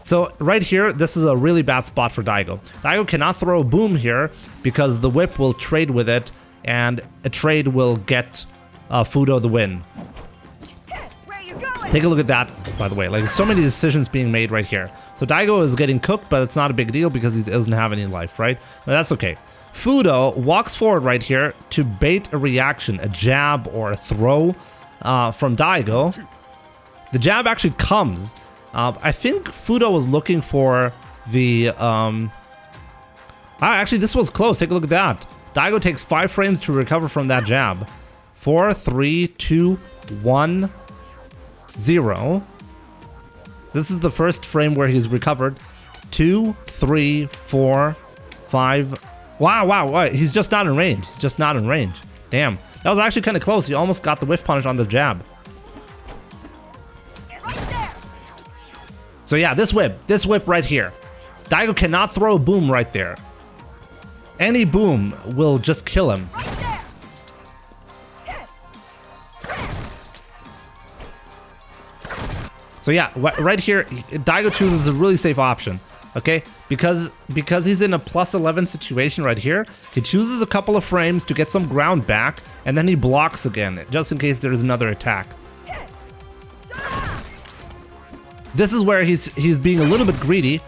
So right here, this is a really bad spot for Daigo. Daigo cannot throw a boom here because the whip will trade with it, and a trade will get Fuudo the win. Take a look at that, by the way. Like, so many decisions being made right here. So Daigo is getting cooked, but it's not a big deal because he doesn't have any life, right? But that's okay. Fuudo walks forward right here to bait a reaction, a jab or a throw from Daigo. The jab actually comes. I think Fuudo was looking for the... actually, this was close. Take a look at that. Daigo takes 5 frames to recover from that jab. 4, 3, 2, 1, 0. This is the first frame where he's recovered. 2, 3, 4, 5... Wow, he's just not in range. He's just not in range. Damn. That was actually kind of close. He almost got the whiff punish on the jab. So yeah, this whip right here. Daigo cannot throw a boom right there. Any boom will just kill him. So yeah, right here, Daigo chooses a really safe option. Okay, because he's in a +11 situation right here, he chooses a couple of frames to get some ground back, and then he blocks again, just in case there's another attack. This is where he's being a little bit greedy.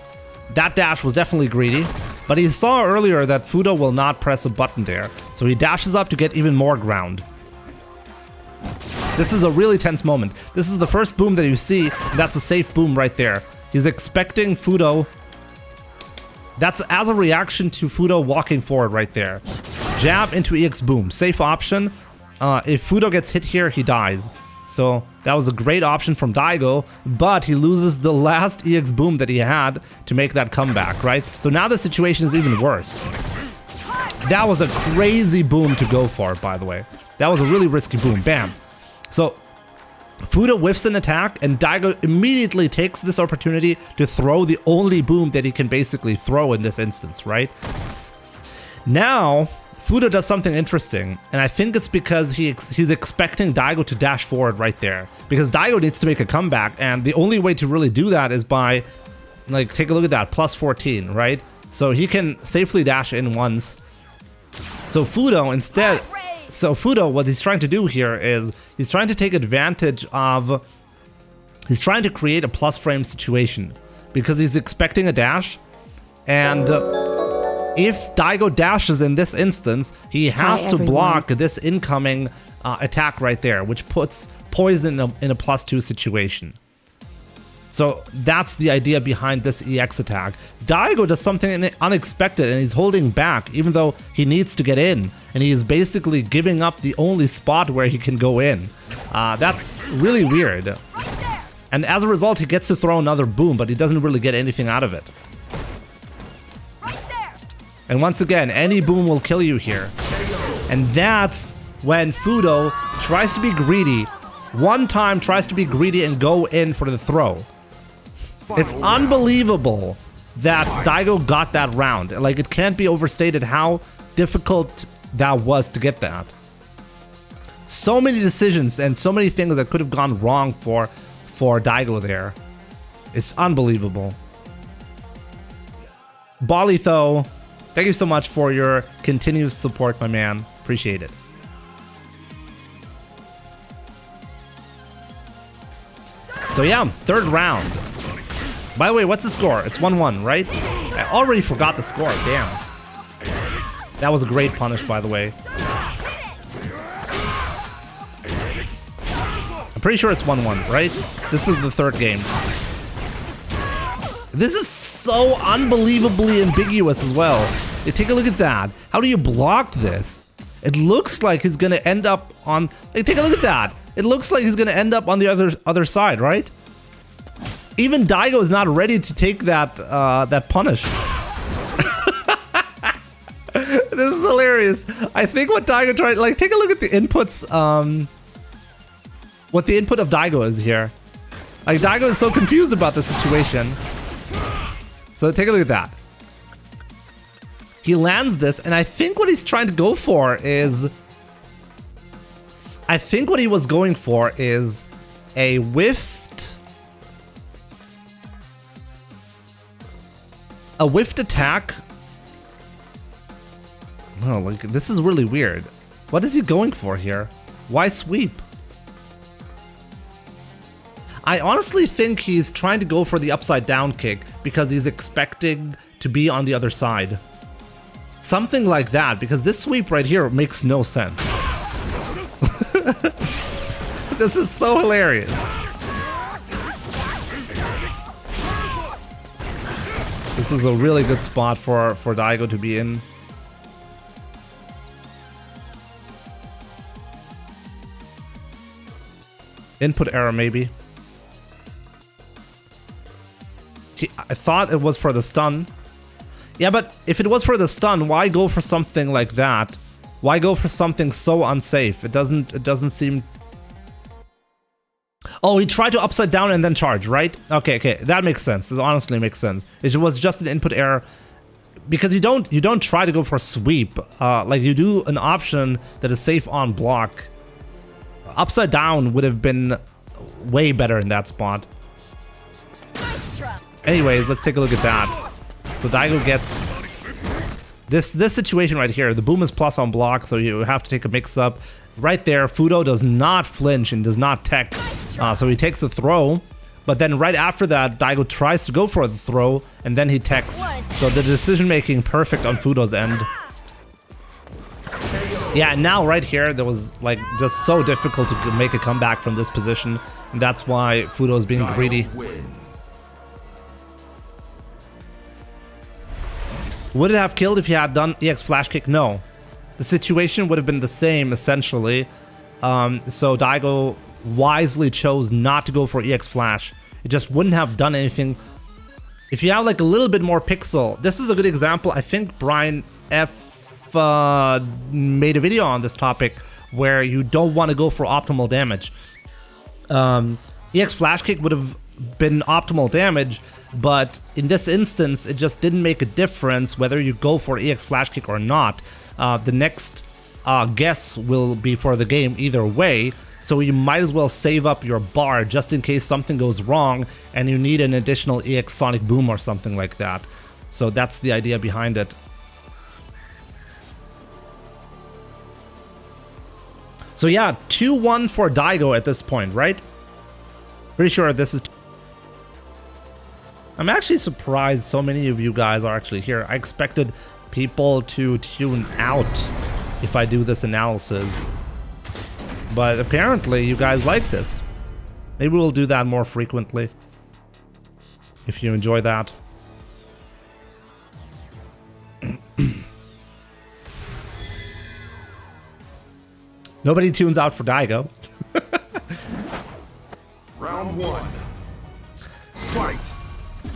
That dash was definitely greedy, but he saw earlier that Fuudo will not press a button there, so he dashes up to get even more ground. This is a really tense moment. This is the first boom that you see, and that's a safe boom right there. He's expecting Fuudo. That's as a reaction to Fuudo walking forward right there. Jab into EX boom. Safe option. If Fuudo gets hit here, he dies. So that was a great option from Daigo, but he loses the last EX boom that he had to make that comeback, right? So now the situation is even worse. That was a crazy boom to go for, by the way. That was a really risky boom. Bam. So Fuudo whiffs an attack, and Daigo immediately takes this opportunity to throw the only boom that he can basically throw in this instance, right? Now, Fuudo does something interesting, and I think it's because he's expecting Daigo to dash forward right there. Because Daigo needs to make a comeback, and the only way to really do that is by, like, take a look at that, plus 14, right? So he can safely dash in once. So Fuudo instead... So Fuudo, what he's trying to do here is he's trying to take advantage of... He's trying to create a plus frame situation because he's expecting a dash, and if Daigo dashes in this instance, he has to block this incoming attack right there, which puts poison in a +2 situation. So that's the idea behind this EX attack. Daigo does something unexpected, and he's holding back even though he needs to get in, and he is basically giving up the only spot where he can go in. That's really weird. And as a result, he gets to throw another boom, but he doesn't really get anything out of it. And once again, any boom will kill you here. And that's when Fuudo tries to be greedy. One time tries to be greedy and go in for the throw. It's unbelievable that Daigo got that round. Like, it can't be overstated how difficult that was to get that. So many decisions and so many things that could have gone wrong for Daigo there. It's unbelievable. Bolitho, thank you so much for your continuous support, my man. Appreciate it. So yeah, third round. By the way, what's the score? It's 1-1, right? I already forgot the score, damn. That was a great punish, by the way. I'm pretty sure it's 1-1, right? This is the third game. This is so unbelievably ambiguous as well. Hey, take a look at that. How do you block this? It looks like he's gonna end up on... Hey, take a look at that. It looks like he's gonna end up on the other side, right? Even Daigo is not ready to take that that punish. This is hilarious. I think what Daigo tried, like, take a look at the inputs. What the input of Daigo is here. Like, Daigo is so confused about the situation. So take a look at that. He lands this, and I think what he's trying to go for is... I think what he was going for is a whiffed attack. No, like, this is really weird. What is he going for here? Why sweep? I honestly think he's trying to go for the upside down kick because he's expecting to be on the other side. Something like that, because this sweep right here makes no sense. This is so hilarious. This is a really good spot for Daigo to be in. Input error, maybe. I thought it was for the stun. Yeah, but if it was for the stun, why go for something like that? Why go for something so unsafe? It doesn't seem... Oh, he tried to upside down and then charge, right? Okay, that makes sense. This honestly makes sense. It was just an input error because you don't try to go for a sweep. Like, you do an option that is safe on block. Upside down would have been way better in that spot. Anyways, let's take a look at that. So Daigo gets this situation right here. The boom is plus on block, so you have to take a mix-up. Right there, Fuudo does not flinch and does not tech. So he takes the throw, but then right after that, Daigo tries to go for the throw, and then he techs. So the decision-making perfect on Fuudo's end. Yeah, and now right here, there was, like, just so difficult to make a comeback from this position, and that's why Fuudo is being greedy. Would it have killed if he had done EX flash kick? No. the situation would have been the same, essentially. So Daigo wisely chose not to go for EX Flash. It just wouldn't have done anything. If you have like a little bit more pixel, this is a good example. I think Brian F made a video on this topic where you don't want to go for optimal damage. EX Flash Kick would have been optimal damage, but in this instance, it just didn't make a difference whether you go for EX Flash Kick or not. The next guess will be for the game either way, so you might as well save up your bar just in case something goes wrong and you need an additional EX Sonic Boom or something like that. So that's the idea behind it. So yeah, 2-1 for Daigo at this point, right? Pretty sure this is... I'm actually surprised so many of you guys are actually here. I expected people to tune out if I do this analysis. But apparently you guys like this. Maybe we'll do that more frequently, if you enjoy that. Nobody tunes out for Daigo. Round 1. Fight.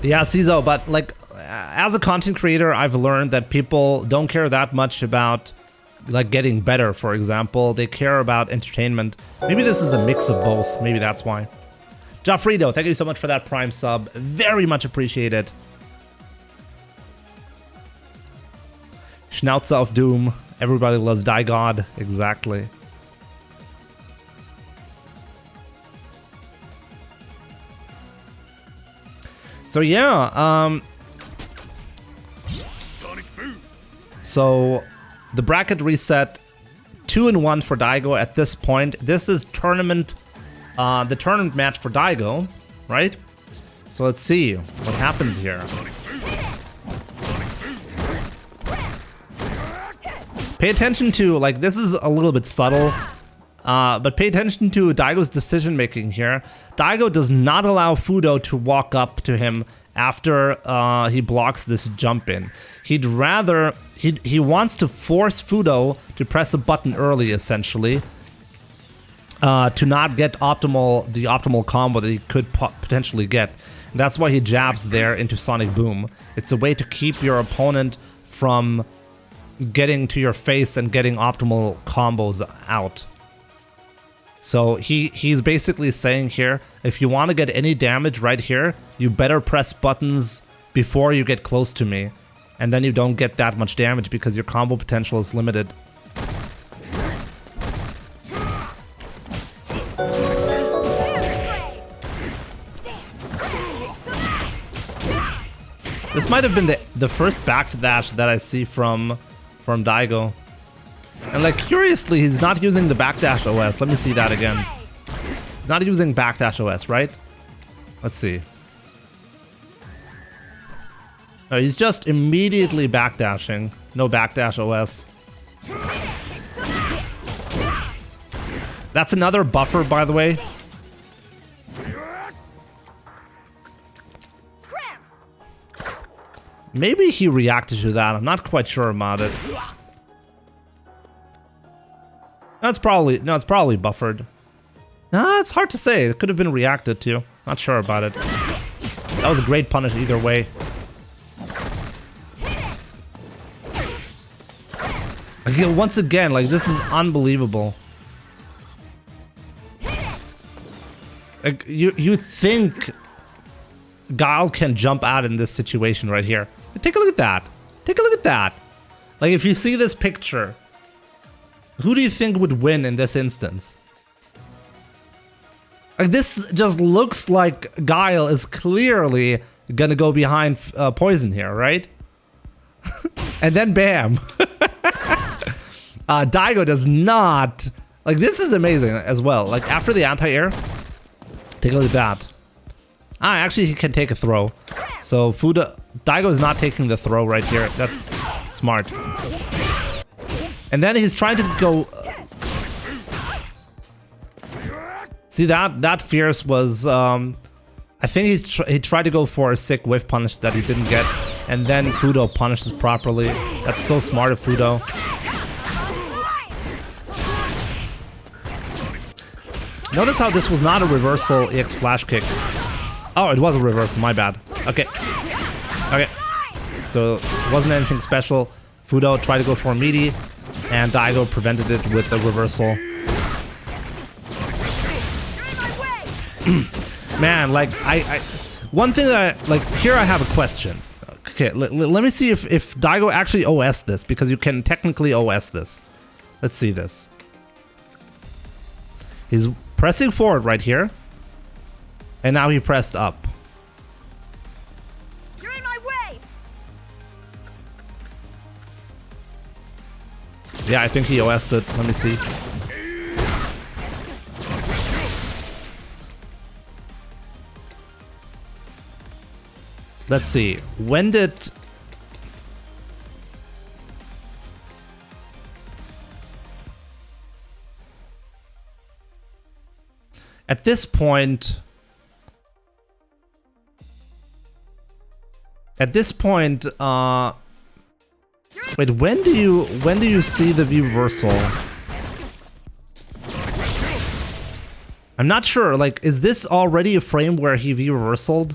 Yeah, Cizo, but like as a content creator, I've learned that people don't care that much about like getting better, for example. They care about entertainment. Maybe this is a mix of both. Maybe that's why. Joffrido, thank you so much for that Prime sub. Very much appreciated. Schnauzer of Doom. Everybody loves Die God. Exactly. So yeah, so the bracket reset, 2-1 for Daigo at this point. This is tournament, the tournament match for Daigo, right? So let's see what happens here. Pay attention to, like, this is a little bit subtle, but pay attention to Daigo's decision making here. Daigo does not allow Fuudo to walk up to him after he blocks this jump in. He'd rather, he wants to force Fuudo to press a button early, essentially, to not get the optimal combo that he could potentially get. And that's why he jabs there into Sonic Boom. It's a way to keep your opponent from getting to your face and getting optimal combos out. So he's basically saying here, if you want to get any damage right here, you better press buttons before you get close to me. And then you don't get that much damage because your combo potential is limited. This might have been the first backdash that I see from Daigo. And like, curiously, he's not using the backdash OS. Let me see that again. He's not using backdash OS, right? Let's see. No, he's just immediately backdashing. No backdash OS. That's another buffer, by the way. Maybe he reacted to that. I'm not quite sure about it. No, it's probably buffered. Nah, it's hard to say. It could have been reacted to. Not sure about it. That was a great punish either way. Again, once again, like, this is unbelievable. Like, you think Guile can jump out in this situation right here. Take a look at that. Take a look at that. Like, if you see this picture, who do you think would win in this instance? Like, this just looks like Guile is clearly gonna go behind Poison here, right? And then bam. Daigo does not. Like, this is amazing as well. Like, after the anti-air, take a look at that. Actually, he can take a throw. So Daigo is not taking the throw right here. That's smart. And then he's trying to go. See, that Fierce was. I think he tried to go for a sick whiff punish that he didn't get, and then Fuudo punishes properly. That's so smart of Fuudo. Notice how this was not a reversal EX flash kick. Oh, it was a reversal, my bad. Okay. Okay. So it wasn't anything special. Fuudo tried to go for a meaty, and Daigo prevented it with a reversal. Man, like, one thing that like, here I have a question. Okay, let me see if Daigo actually OS this, because you can technically OS this. Let's see this. He's pressing forward right here, and now he pressed up. You're in my way. Yeah, I think he OS'd it. Let me see. Let's see. When did... At this point... Wait, when do you see the V reversal? I'm not sure. Like, is this already a frame where he V reversaled?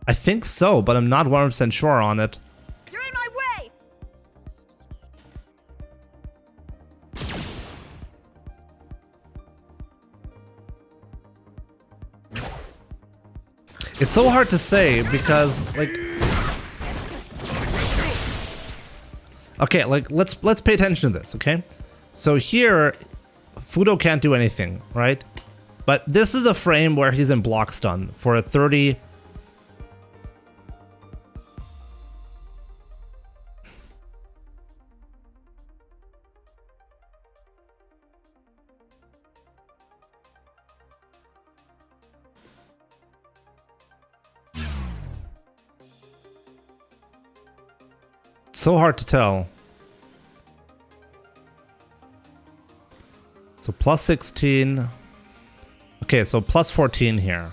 I think so, but I'm not 100% sure on it. You're in my way. It's so hard to say because, like, okay, like let's pay attention to this, okay? So here, Fuudo can't do anything, right? But this is a frame where he's in block stun for a 30. So hard to tell. So plus 16. Okay, so plus 14 here.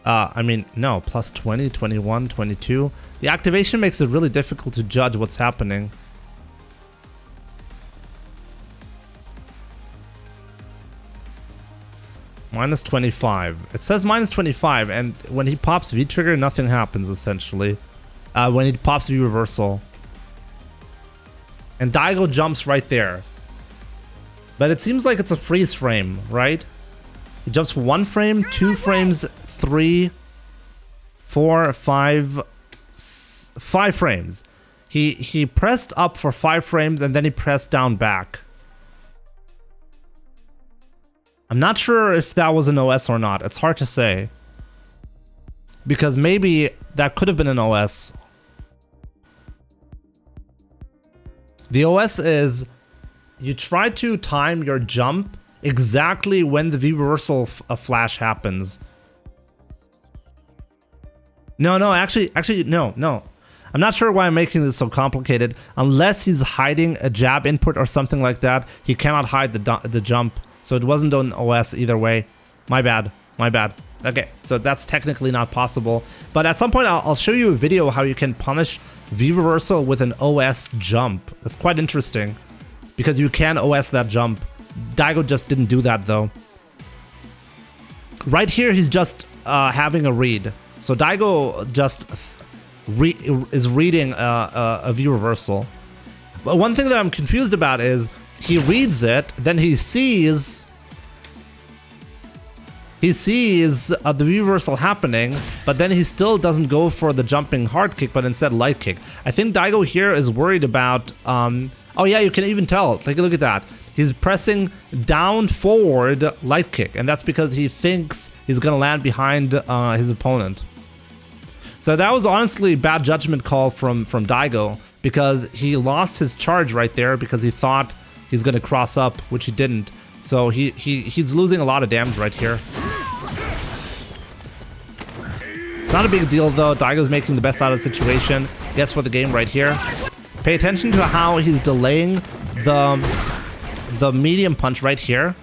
I mean, no, plus 20, 21, 22. The activation makes it really difficult to judge what's happening. Minus 25. It says minus 25, and when he pops V-trigger, nothing happens, essentially. When he pops V-reversal. And Daigo jumps right there. But it seems like it's a freeze frame, right? He jumps 1 frame, 2 frames, 3, 4, 5, 5 frames. He pressed up for 5 frames and then he pressed down back. I'm not sure if that was an OS or not. It's hard to say. Because maybe that could have been an OS. The OS is you try to time your jump exactly when the V-reversal flash happens. No, actually, no. I'm not sure why I'm making this so complicated. Unless he's hiding a jab input or something like that, he cannot hide the jump. So it wasn't an OS either way. My bad. Okay, so that's technically not possible. But at some point, I'll show you a video how you can punish V-reversal with an OS jump. That's quite interesting, because you can OS that jump. Daigo just didn't do that, though. Right here, he's just having a read. So Daigo just is reading a V-reversal. But one thing that I'm confused about is he reads it, then he sees the reversal happening, but then he still doesn't go for the jumping hard kick, but instead light kick. I think Daigo here is worried about, oh yeah, you can even tell. Take a look at that. He's pressing down forward light kick, and that's because he thinks he's gonna land behind his opponent. So that was honestly a bad judgment call from Daigo, because he lost his charge right there because he thought he's gonna cross up, which he didn't. So he's losing a lot of damage right here. It's not a big deal though. Daigo's making the best out of the situation. Guess for the game right here. Pay attention to how he's delaying the medium punch right here.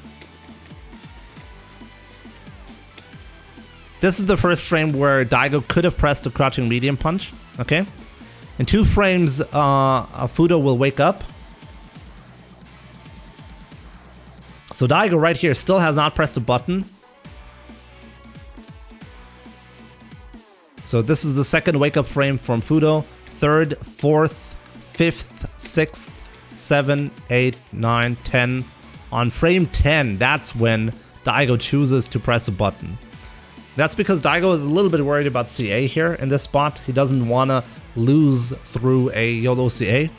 This is the first frame where Daigo could have pressed the crouching medium punch. Okay. In 2 frames, Fuudo will wake up. So Daigo right here still has not pressed a button. So this is the second wake-up frame from Fuudo. Third, fourth, fifth, sixth, 7, 8, 9, 10. On frame 10, that's when Daigo chooses to press a button. That's because Daigo is a little bit worried about CA here in this spot. He doesn't want to lose through a YOLO CA.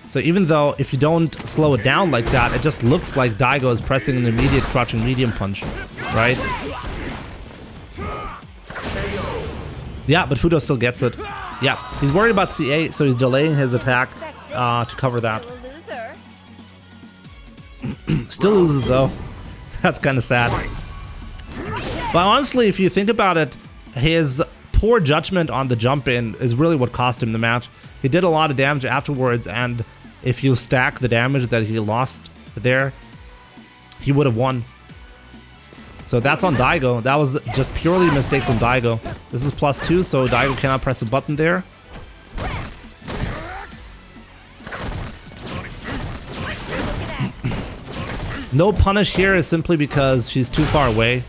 So even though if you don't slow it down like that, it just looks like Daigo is pressing an immediate crouching medium punch, right? Yeah, but Fuudo still gets it. Yeah, he's worried about CA, so he's delaying his attack to cover that. Still loses though. That's kind of sad. But honestly, if you think about it, his poor judgment on the jump in is really what cost him the match. He did a lot of damage afterwards, and if you stack the damage that he lost there, he would have won. So that's on Daigo. That was just purely a mistake from Daigo. This is +2, so Daigo cannot press a button there. No punish here is simply because she's too far away.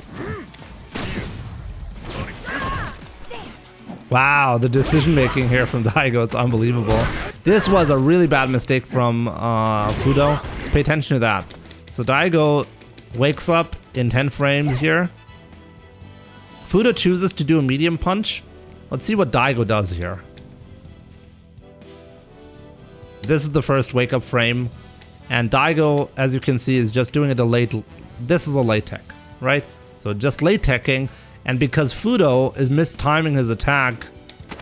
Wow, the decision making here from Daigo, it's unbelievable. This was a really bad mistake from Fuudo. Let's pay attention to that. So Daigo wakes up in 10 frames here. Fuudo chooses to do a medium punch. Let's see what Daigo does here. This is the first wake up frame. And Daigo, as you can see, is just doing a delayed. This is a late tech, right? So just late teching. And because Fuudo is mistiming his attack,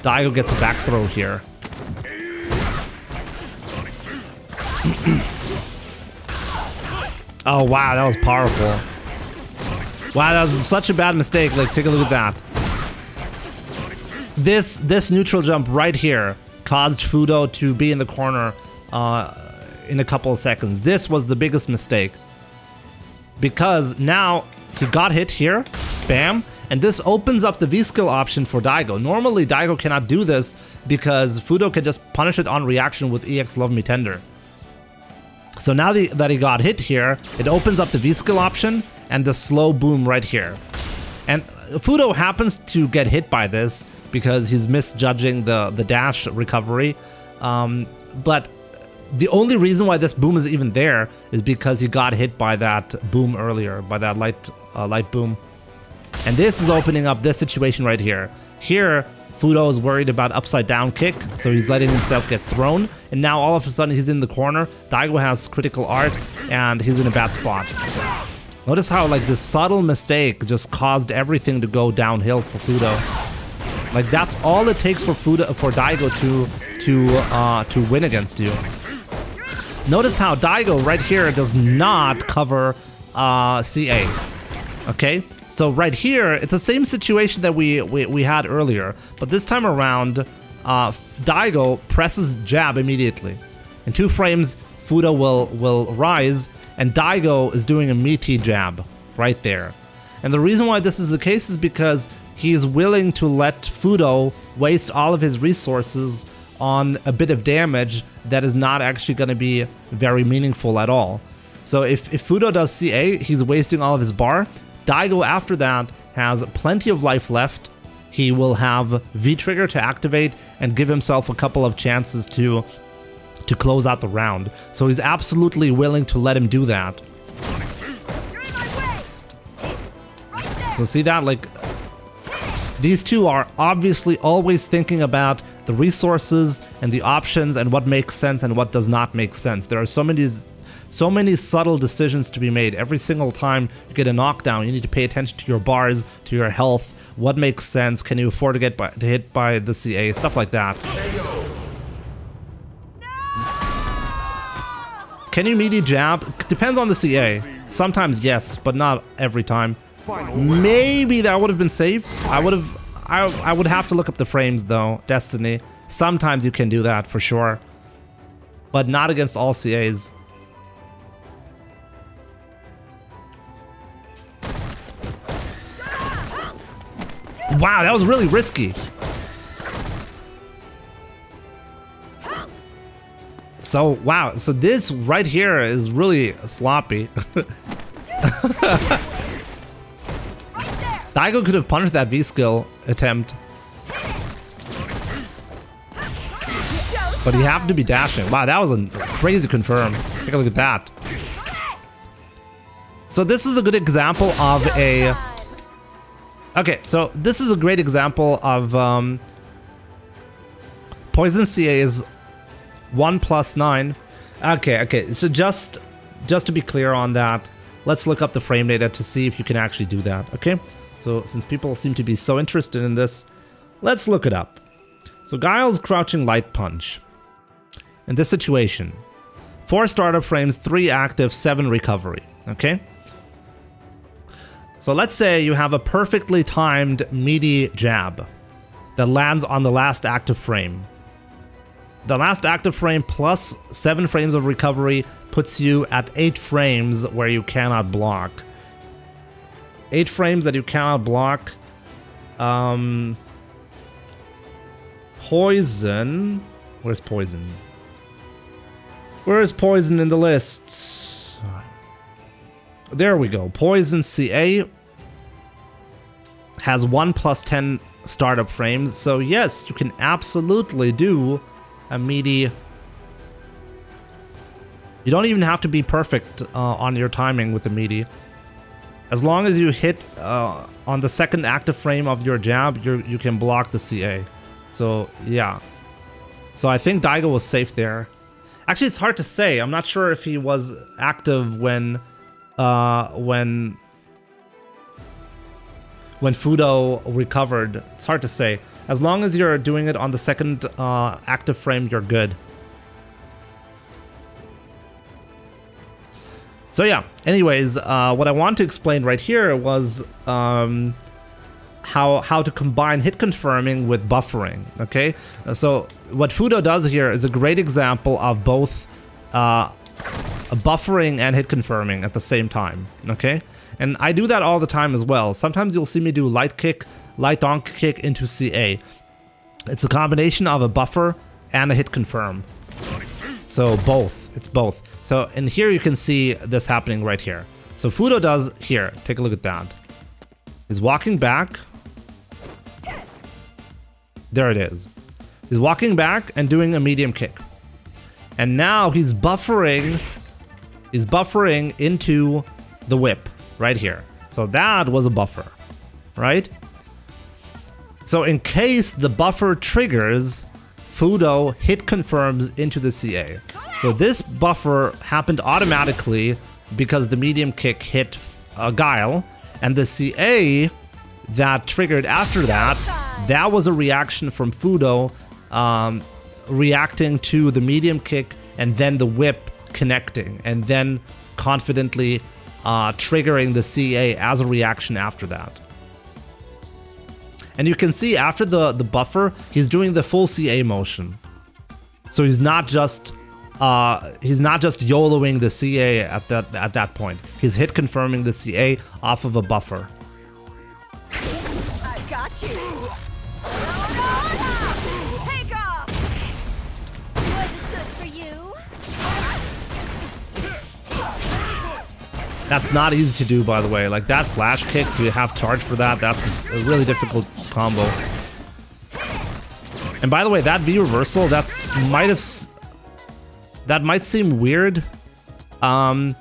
Daigo gets a back throw here. Oh wow, that was powerful. Wow, that was such a bad mistake. Like, take a look at that. This neutral jump right here caused Fuudo to be in the corner in a couple of seconds. This was the biggest mistake. Because now he got hit here, bam, and this opens up the V-skill option for Daigo. Normally, Daigo cannot do this because Fuudo can just punish it on reaction with EX Love Me Tender. So now that he got hit here, it opens up the V-skill option and the slow boom right here. And Fuudo happens to get hit by this because he's misjudging the dash recovery. But the only reason why this boom is even there is because he got hit by that boom earlier, by that light boom. And this is opening up this situation right here. Here, Fuudo is worried about upside down kick, so he's letting himself get thrown. And now all of a sudden he's in the corner. Daigo has critical art and he's in a bad spot. Notice how like this subtle mistake just caused everything to go downhill for Fuudo. Like that's all it takes for Daigo to win against you. Notice how Daigo right here does not cover CA. Okay, so right here it's the same situation that we had earlier, but this time around Daigo presses jab immediately. In 2 frames, Fuudo will rise, and Daigo is doing a meaty jab right there. And the reason why this is the case is because he is willing to let Fuudo waste all of his resources on a bit of damage that is not actually going to be very meaningful at all. So if Fuudo does CA, he's wasting all of his bar. Daigo after that has plenty of life left. He will have V-trigger to activate and give himself a couple of chances to close out the round. So he's absolutely willing to let him do that. So see that? Like, these two are obviously always thinking about the resources and the options and what makes sense and what does not make sense. There are so many subtle decisions to be made. Every single time you get a knockdown, you need to pay attention to your bars, to your health, what makes sense, can you afford to get hit by the CA, stuff like that. Can you meaty jab? Depends on the CA. Sometimes yes, but not every time. Maybe that would have been safe. I would have to look up the frames though. Destiny. Sometimes you can do that for sure, but not against all CAs. Wow, that was really risky. So, wow, so this right here is really sloppy. Daigo could have punished that V-skill attempt. But he happened to be dashing. Wow, that was a crazy confirm. Take a look at that. So this is a good example of a... Okay, so this is a great example of Poison CA is 1 + 9. Okay, so just to be clear on that, let's look up the frame data to see if you can actually do that, okay? So since people seem to be so interested in this, let's look it up. So Guile's crouching light punch. In this situation, 4 startup frames, 3 active, 7 recovery, okay? So let's say you have a perfectly timed meaty jab that lands on the last active frame. The last active frame plus 7 frames of recovery puts you at 8 frames where you cannot block. 8 frames that you cannot block. Poison. Where's poison? Where is poison in the list? There we go. Poison CA has 1 + 10 startup frames. So yes, you can absolutely do a meaty. You don't even have to be perfect on your timing with the meaty. As long as you hit on the second active frame of your jab, you can block the CA. So yeah. So I think Daigo was safe there. Actually, it's hard to say. I'm not sure if he was active when Fuudo recovered. It's hard to say. As long as you're doing it on the second active frame, you're good. So yeah, anyways, what I want to explain right here was how to combine hit confirming with buffering, okay? So what Fuudo does here is a great example of both buffering and hit confirming at the same time, okay? And I do that all the time as well. Sometimes you'll see me do light kick, light donkey kick into CA. It's a combination of a buffer and a hit confirm. So both, it's both. So, and here you can see this happening right here. So Fuudo does here, take a look at that. He's walking back. There it is. He's walking back and doing a medium kick. And now he's buffering into the whip right here. So that was a buffer, right? So in case the buffer triggers, Fuudo hit confirms into the CA. So this buffer happened automatically because the medium kick hit Guile, and the CA that triggered after that, that was a reaction from Fuudo reacting to the medium kick and then the whip connecting and then confidently triggering the CA as a reaction after that. And you can see after the buffer, he's doing the full CA motion. So he's not just YOLOing the CA at that point. He's hit confirming the CA off of a buffer. I got you. Take off. Was it good for you? That's not easy to do, by the way. Like that flash kick, to have charge for that, that's a really difficult combo. And by the way, that V reversal, that might seem weird. The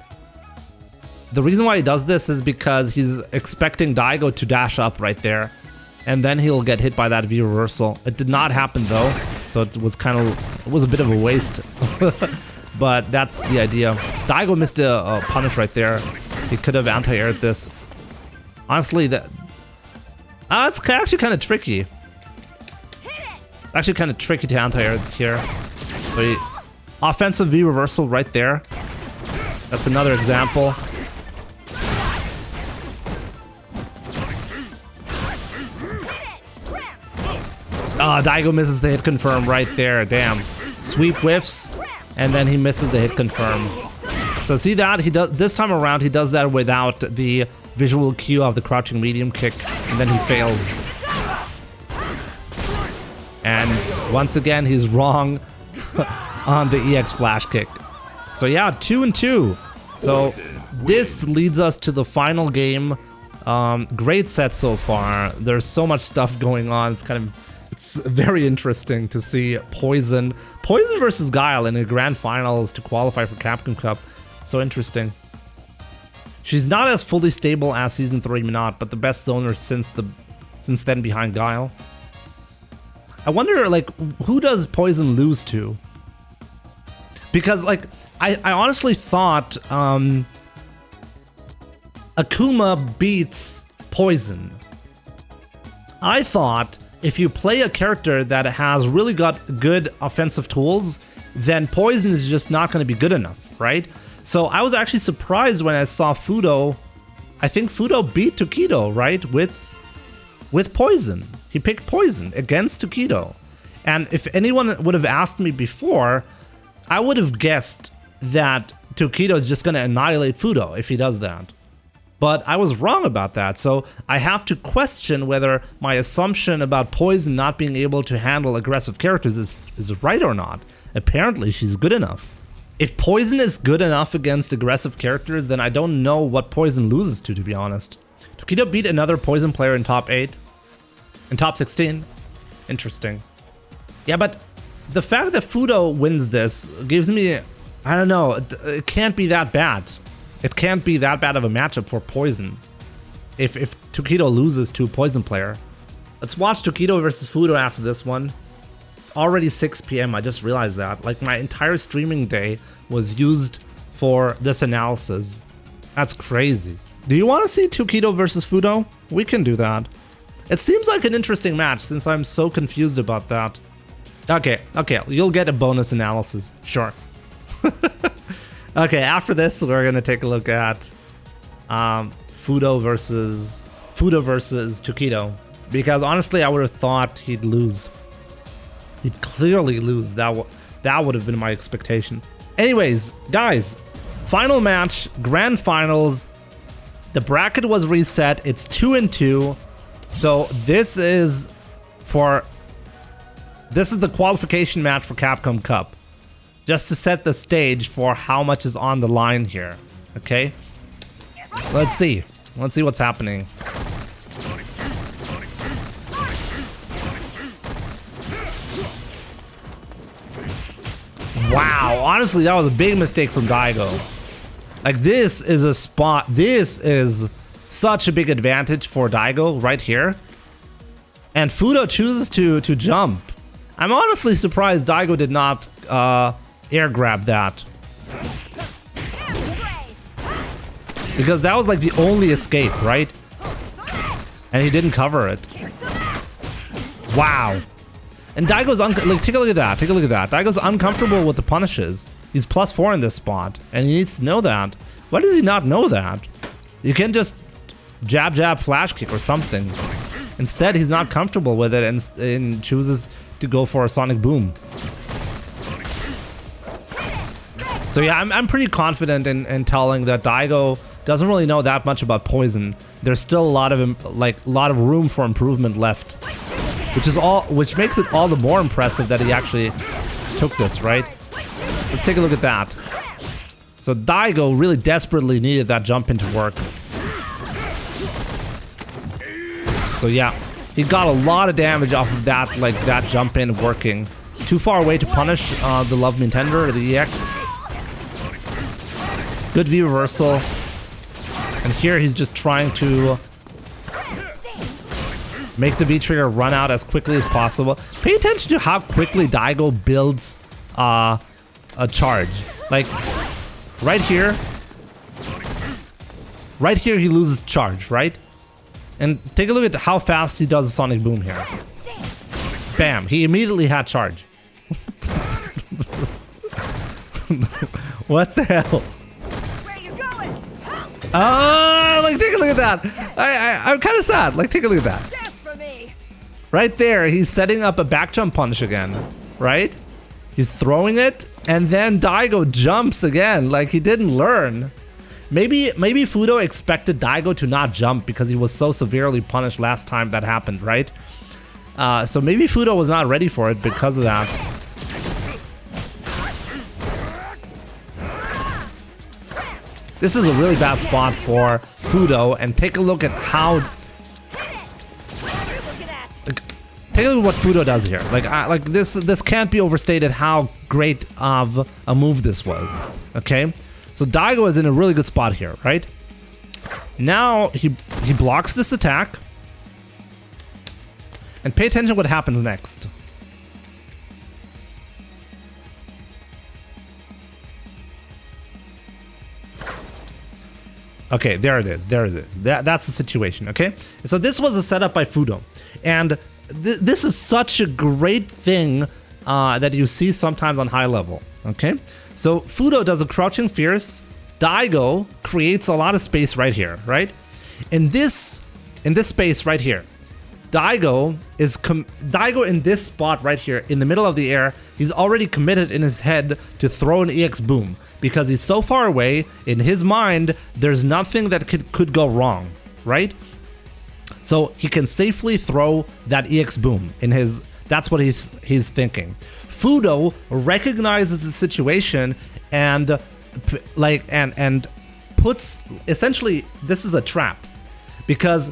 reason why he does this is because he's expecting Daigo to dash up right there, and then he'll get hit by that V reversal. It did not happen though, so it was a bit of a waste. But that's the idea. Daigo missed a punish right there. He could have anti-aired this. Honestly, it's actually kind of tricky. Actually kind of tricky to anti-air here. So offensive V reversal right there. That's another example. Daigo misses the hit confirm right there. Damn. Sweep whiffs, and then he misses the hit confirm. So see that? He does this time around. He does that without the visual cue of the crouching medium kick, and then he fails. And once again, he's wrong on the EX flash kick. So yeah, 2 and 2. So this leads us to the final game. Great set so far. There's so much stuff going on. It's very interesting to see Poison versus Guile in the grand finals to qualify for Capcom Cup. So interesting. She's not as fully stable as Season 3 Menat, but the best zoner since then behind Guile. I wonder, like, who does Poison lose to? Because, like, I honestly thought Akuma beats Poison. I thought if you play a character that has really got good offensive tools, then Poison is just not going to be good enough, right? So I was actually surprised when I saw Fuudo. I think Fuudo beat Tokido, right? With Poison. He picked Poison against Tokido. And if anyone would have asked me before, I would have guessed that Tokido is just going to annihilate Fuudo if he does that. But I was wrong about that, so I have to question whether my assumption about Poison not being able to handle aggressive characters is right or not. Apparently, she's good enough. If Poison is good enough against aggressive characters, then I don't know what Poison loses to be honest. Tokido beat another Poison player in top 8. In top 16. Interesting. Yeah, but the fact that Fuudo wins this gives me... I don't know, it can't be that bad. It can't be that bad of a matchup for Poison if Tokido loses to a Poison player. Let's watch Tokido versus Fuudo after this one. It's already 6 p.m. I just realized that. Like, my entire streaming day was used for this analysis. That's crazy. Do you want to see Tokido versus Fuudo? We can do that. It seems like an interesting match since I'm so confused about that. Okay, you'll get a bonus analysis. Sure. Okay, after this, we're gonna take a look at Fuudo versus Tokido, because honestly, I would have thought he'd lose. He'd clearly lose. That would have been my expectation. Anyways, guys, final match, grand finals. The bracket was reset. It's 2-2. So this is the qualification match for Capcom Cup. Just to set the stage for how much is on the line here. Okay? Let's see. Let's see what's happening. Wow, honestly, that was a big mistake from Daigo. Like, this is a spot. This is such a big advantage for Daigo right here. And Fuudo chooses to jump. I'm honestly surprised Daigo did not air grab that. Because that was like the only escape, right? And he didn't cover it. Wow. And Daigo's like, take a look at that. Take a look at that. Daigo's uncomfortable with the punishes. He's +4 in this spot, and he needs to know that. Why does he not know that? You can just jab, flash kick or something. Instead, he's not comfortable with it and chooses to go for a sonic boom. So yeah, I'm pretty confident in telling that Daigo doesn't really know that much about Poison. There's still a lot of room for improvement left, which makes it all the more impressive that he actually took this, right? Let's take a look at that. So Daigo really desperately needed that jump in to work. So yeah, he got a lot of damage off of that, like that jump in working. Too far away to punish the Love Me Tender or the EX. Good V reversal. And here he's just trying to make the V trigger run out as quickly as possible. Pay attention to how quickly Daigo builds a charge. Like, right here he loses charge, right? And take a look at how fast he does a sonic boom here. Bam, he immediately had charge. What the hell? Like, take a look at that. I'm kind of sad. Like, take a look at that. Right there, he's setting up a back jump punish again, right? He's throwing it, and then Daigo jumps again, like he didn't learn. Maybe Fuudo expected Daigo to not jump because he was so severely punished last time that happened, right? So maybe Fuudo was not ready for it because of that. This is a really bad spot for Fuudo, and take a look at how... Take a look at what Fuudo does here. Like this can't be overstated how great of a move this was. Okay, so Daigo is in a really good spot here, right? Now he blocks this attack, and pay attention to what happens next. Okay, there it is. There it is. That's the situation. Okay, so this was a setup by Fuudo, and this is such a great thing that you see sometimes on high level. Okay, so Fuudo does a crouching fierce. Daigo creates a lot of space right here, right? In this space right here, Daigo in this spot right here in the middle of the air. He's already committed in his head to throw an EX boom because he's so far away. In his mind, there's nothing that could go wrong, right? So he can safely throw that EX boom in his. That's what he's thinking. Fuudo recognizes the situation and puts, essentially, this is a trap because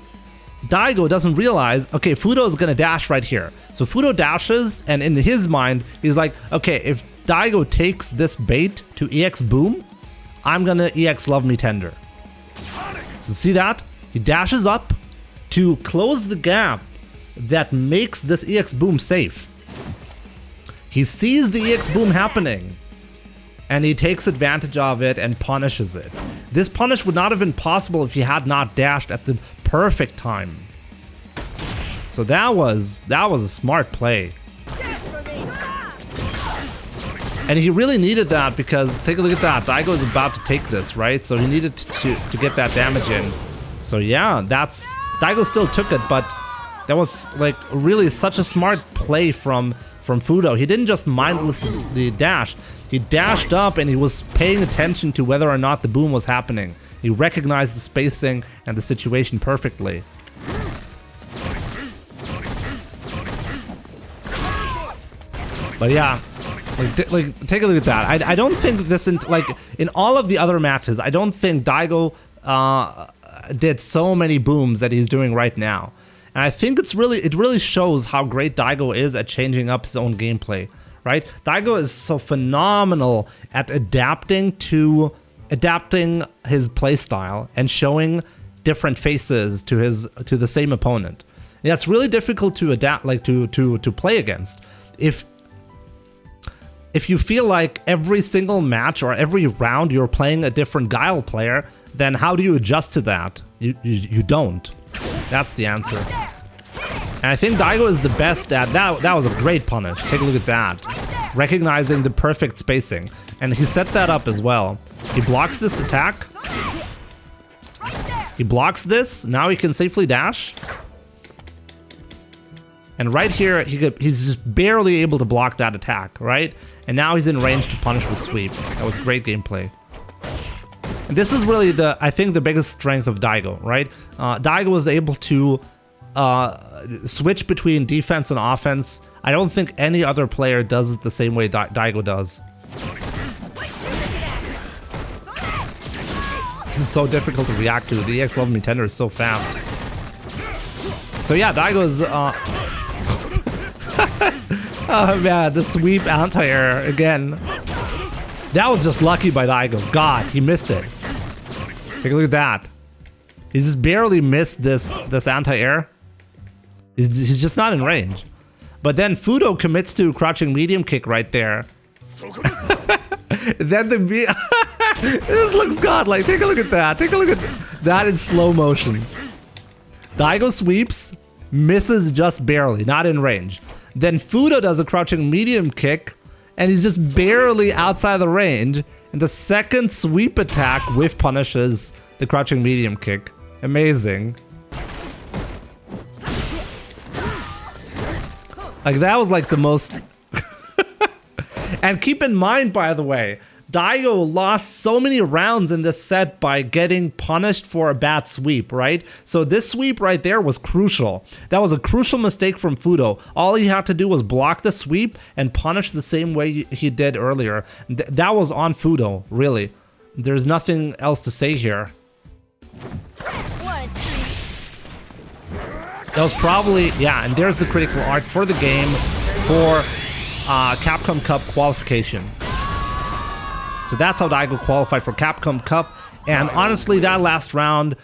Daigo doesn't realize, okay, Fuudo is gonna dash right here. So Fuudo dashes, and in his mind, he's like, okay, if Daigo takes this bait to EX boom, I'm gonna EX love me tender. So see that? He dashes up to close the gap that makes this EX boom safe. He sees the EX boom happening, and he takes advantage of it and punishes it. This punish would not have been possible if he had not dashed at the perfect time. So that was a smart play. And he really needed that because take a look at that. Daigo is about to take this, right? So he needed to get that damage in. So yeah, Daigo still took it, but that was like really such a smart play from Fuudo. He didn't just mindlessly dash. He dashed up and he was paying attention to whether or not the boom was happening. He recognized the spacing and the situation perfectly. But yeah, like take a look at that. I don't think this in all of the other matches, I don't think Daigo did so many booms that he's doing right now. And I think it really shows how great Daigo is at changing up his own gameplay, right? Daigo is so phenomenal at adapting his playstyle and showing different faces to the same opponent. Yeah, it's really difficult to adapt, like to play against. If you feel like every single match or every round you're playing a different Guile player, then how do you adjust to that? You don't. That's the answer. And I think Daigo is the best at that. That was a great punish. Take a look at that. Recognizing the perfect spacing. And he set that up as well. He blocks this attack. He blocks this. Now he can safely dash. And right here, he's just barely able to block that attack, right? And now he's in range to punish with sweep. That was great gameplay. And this is really I think the biggest strength of Daigo, right? Daigo was able to switch between defense and offense. I don't think any other player does it the same way Daigo does. This is so difficult to react to. The EX Love Me Tender is so fast. So yeah, Daigo's... oh man, the sweep anti-air again. That was just lucky by Daigo. God, he missed it. Take a look at that. He just barely missed this anti-air. He's just not in range. But then Fuudo commits to crouching medium kick right there. Then this looks godlike. Take a look at that. Take a look at that in slow motion. Daigo sweeps, misses just barely, not in range. Then Fuudo does a crouching medium kick, and he's just barely outside the range. And the second sweep attack whiff punishes the crouching medium kick. Amazing. Like that was like the most... And keep in mind, by the way, Daigo lost so many rounds in this set by getting punished for a bad sweep, right? So this sweep right there was crucial. That was a crucial mistake from Fuudo. All he had to do was block the sweep and punish the same way he did earlier. That was on Fuudo, really. There's nothing else to say here. What a treat. That was probably, yeah, and there's the critical art for the game for Capcom Cup qualification. So that's how Daigo qualified for Capcom Cup. And honestly, that last round,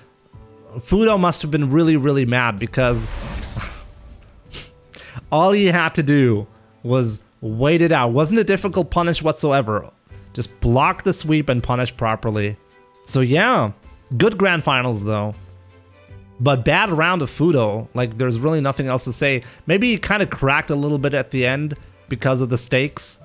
Fuudo must have been really, really mad because all he had to do was wait it out. Wasn't a difficult punish whatsoever. Just block the sweep and punish properly. So yeah, good grand finals though. But bad round of Fuudo. Like, there's really nothing else to say. Maybe he kind of cracked a little bit at the end because of the stakes.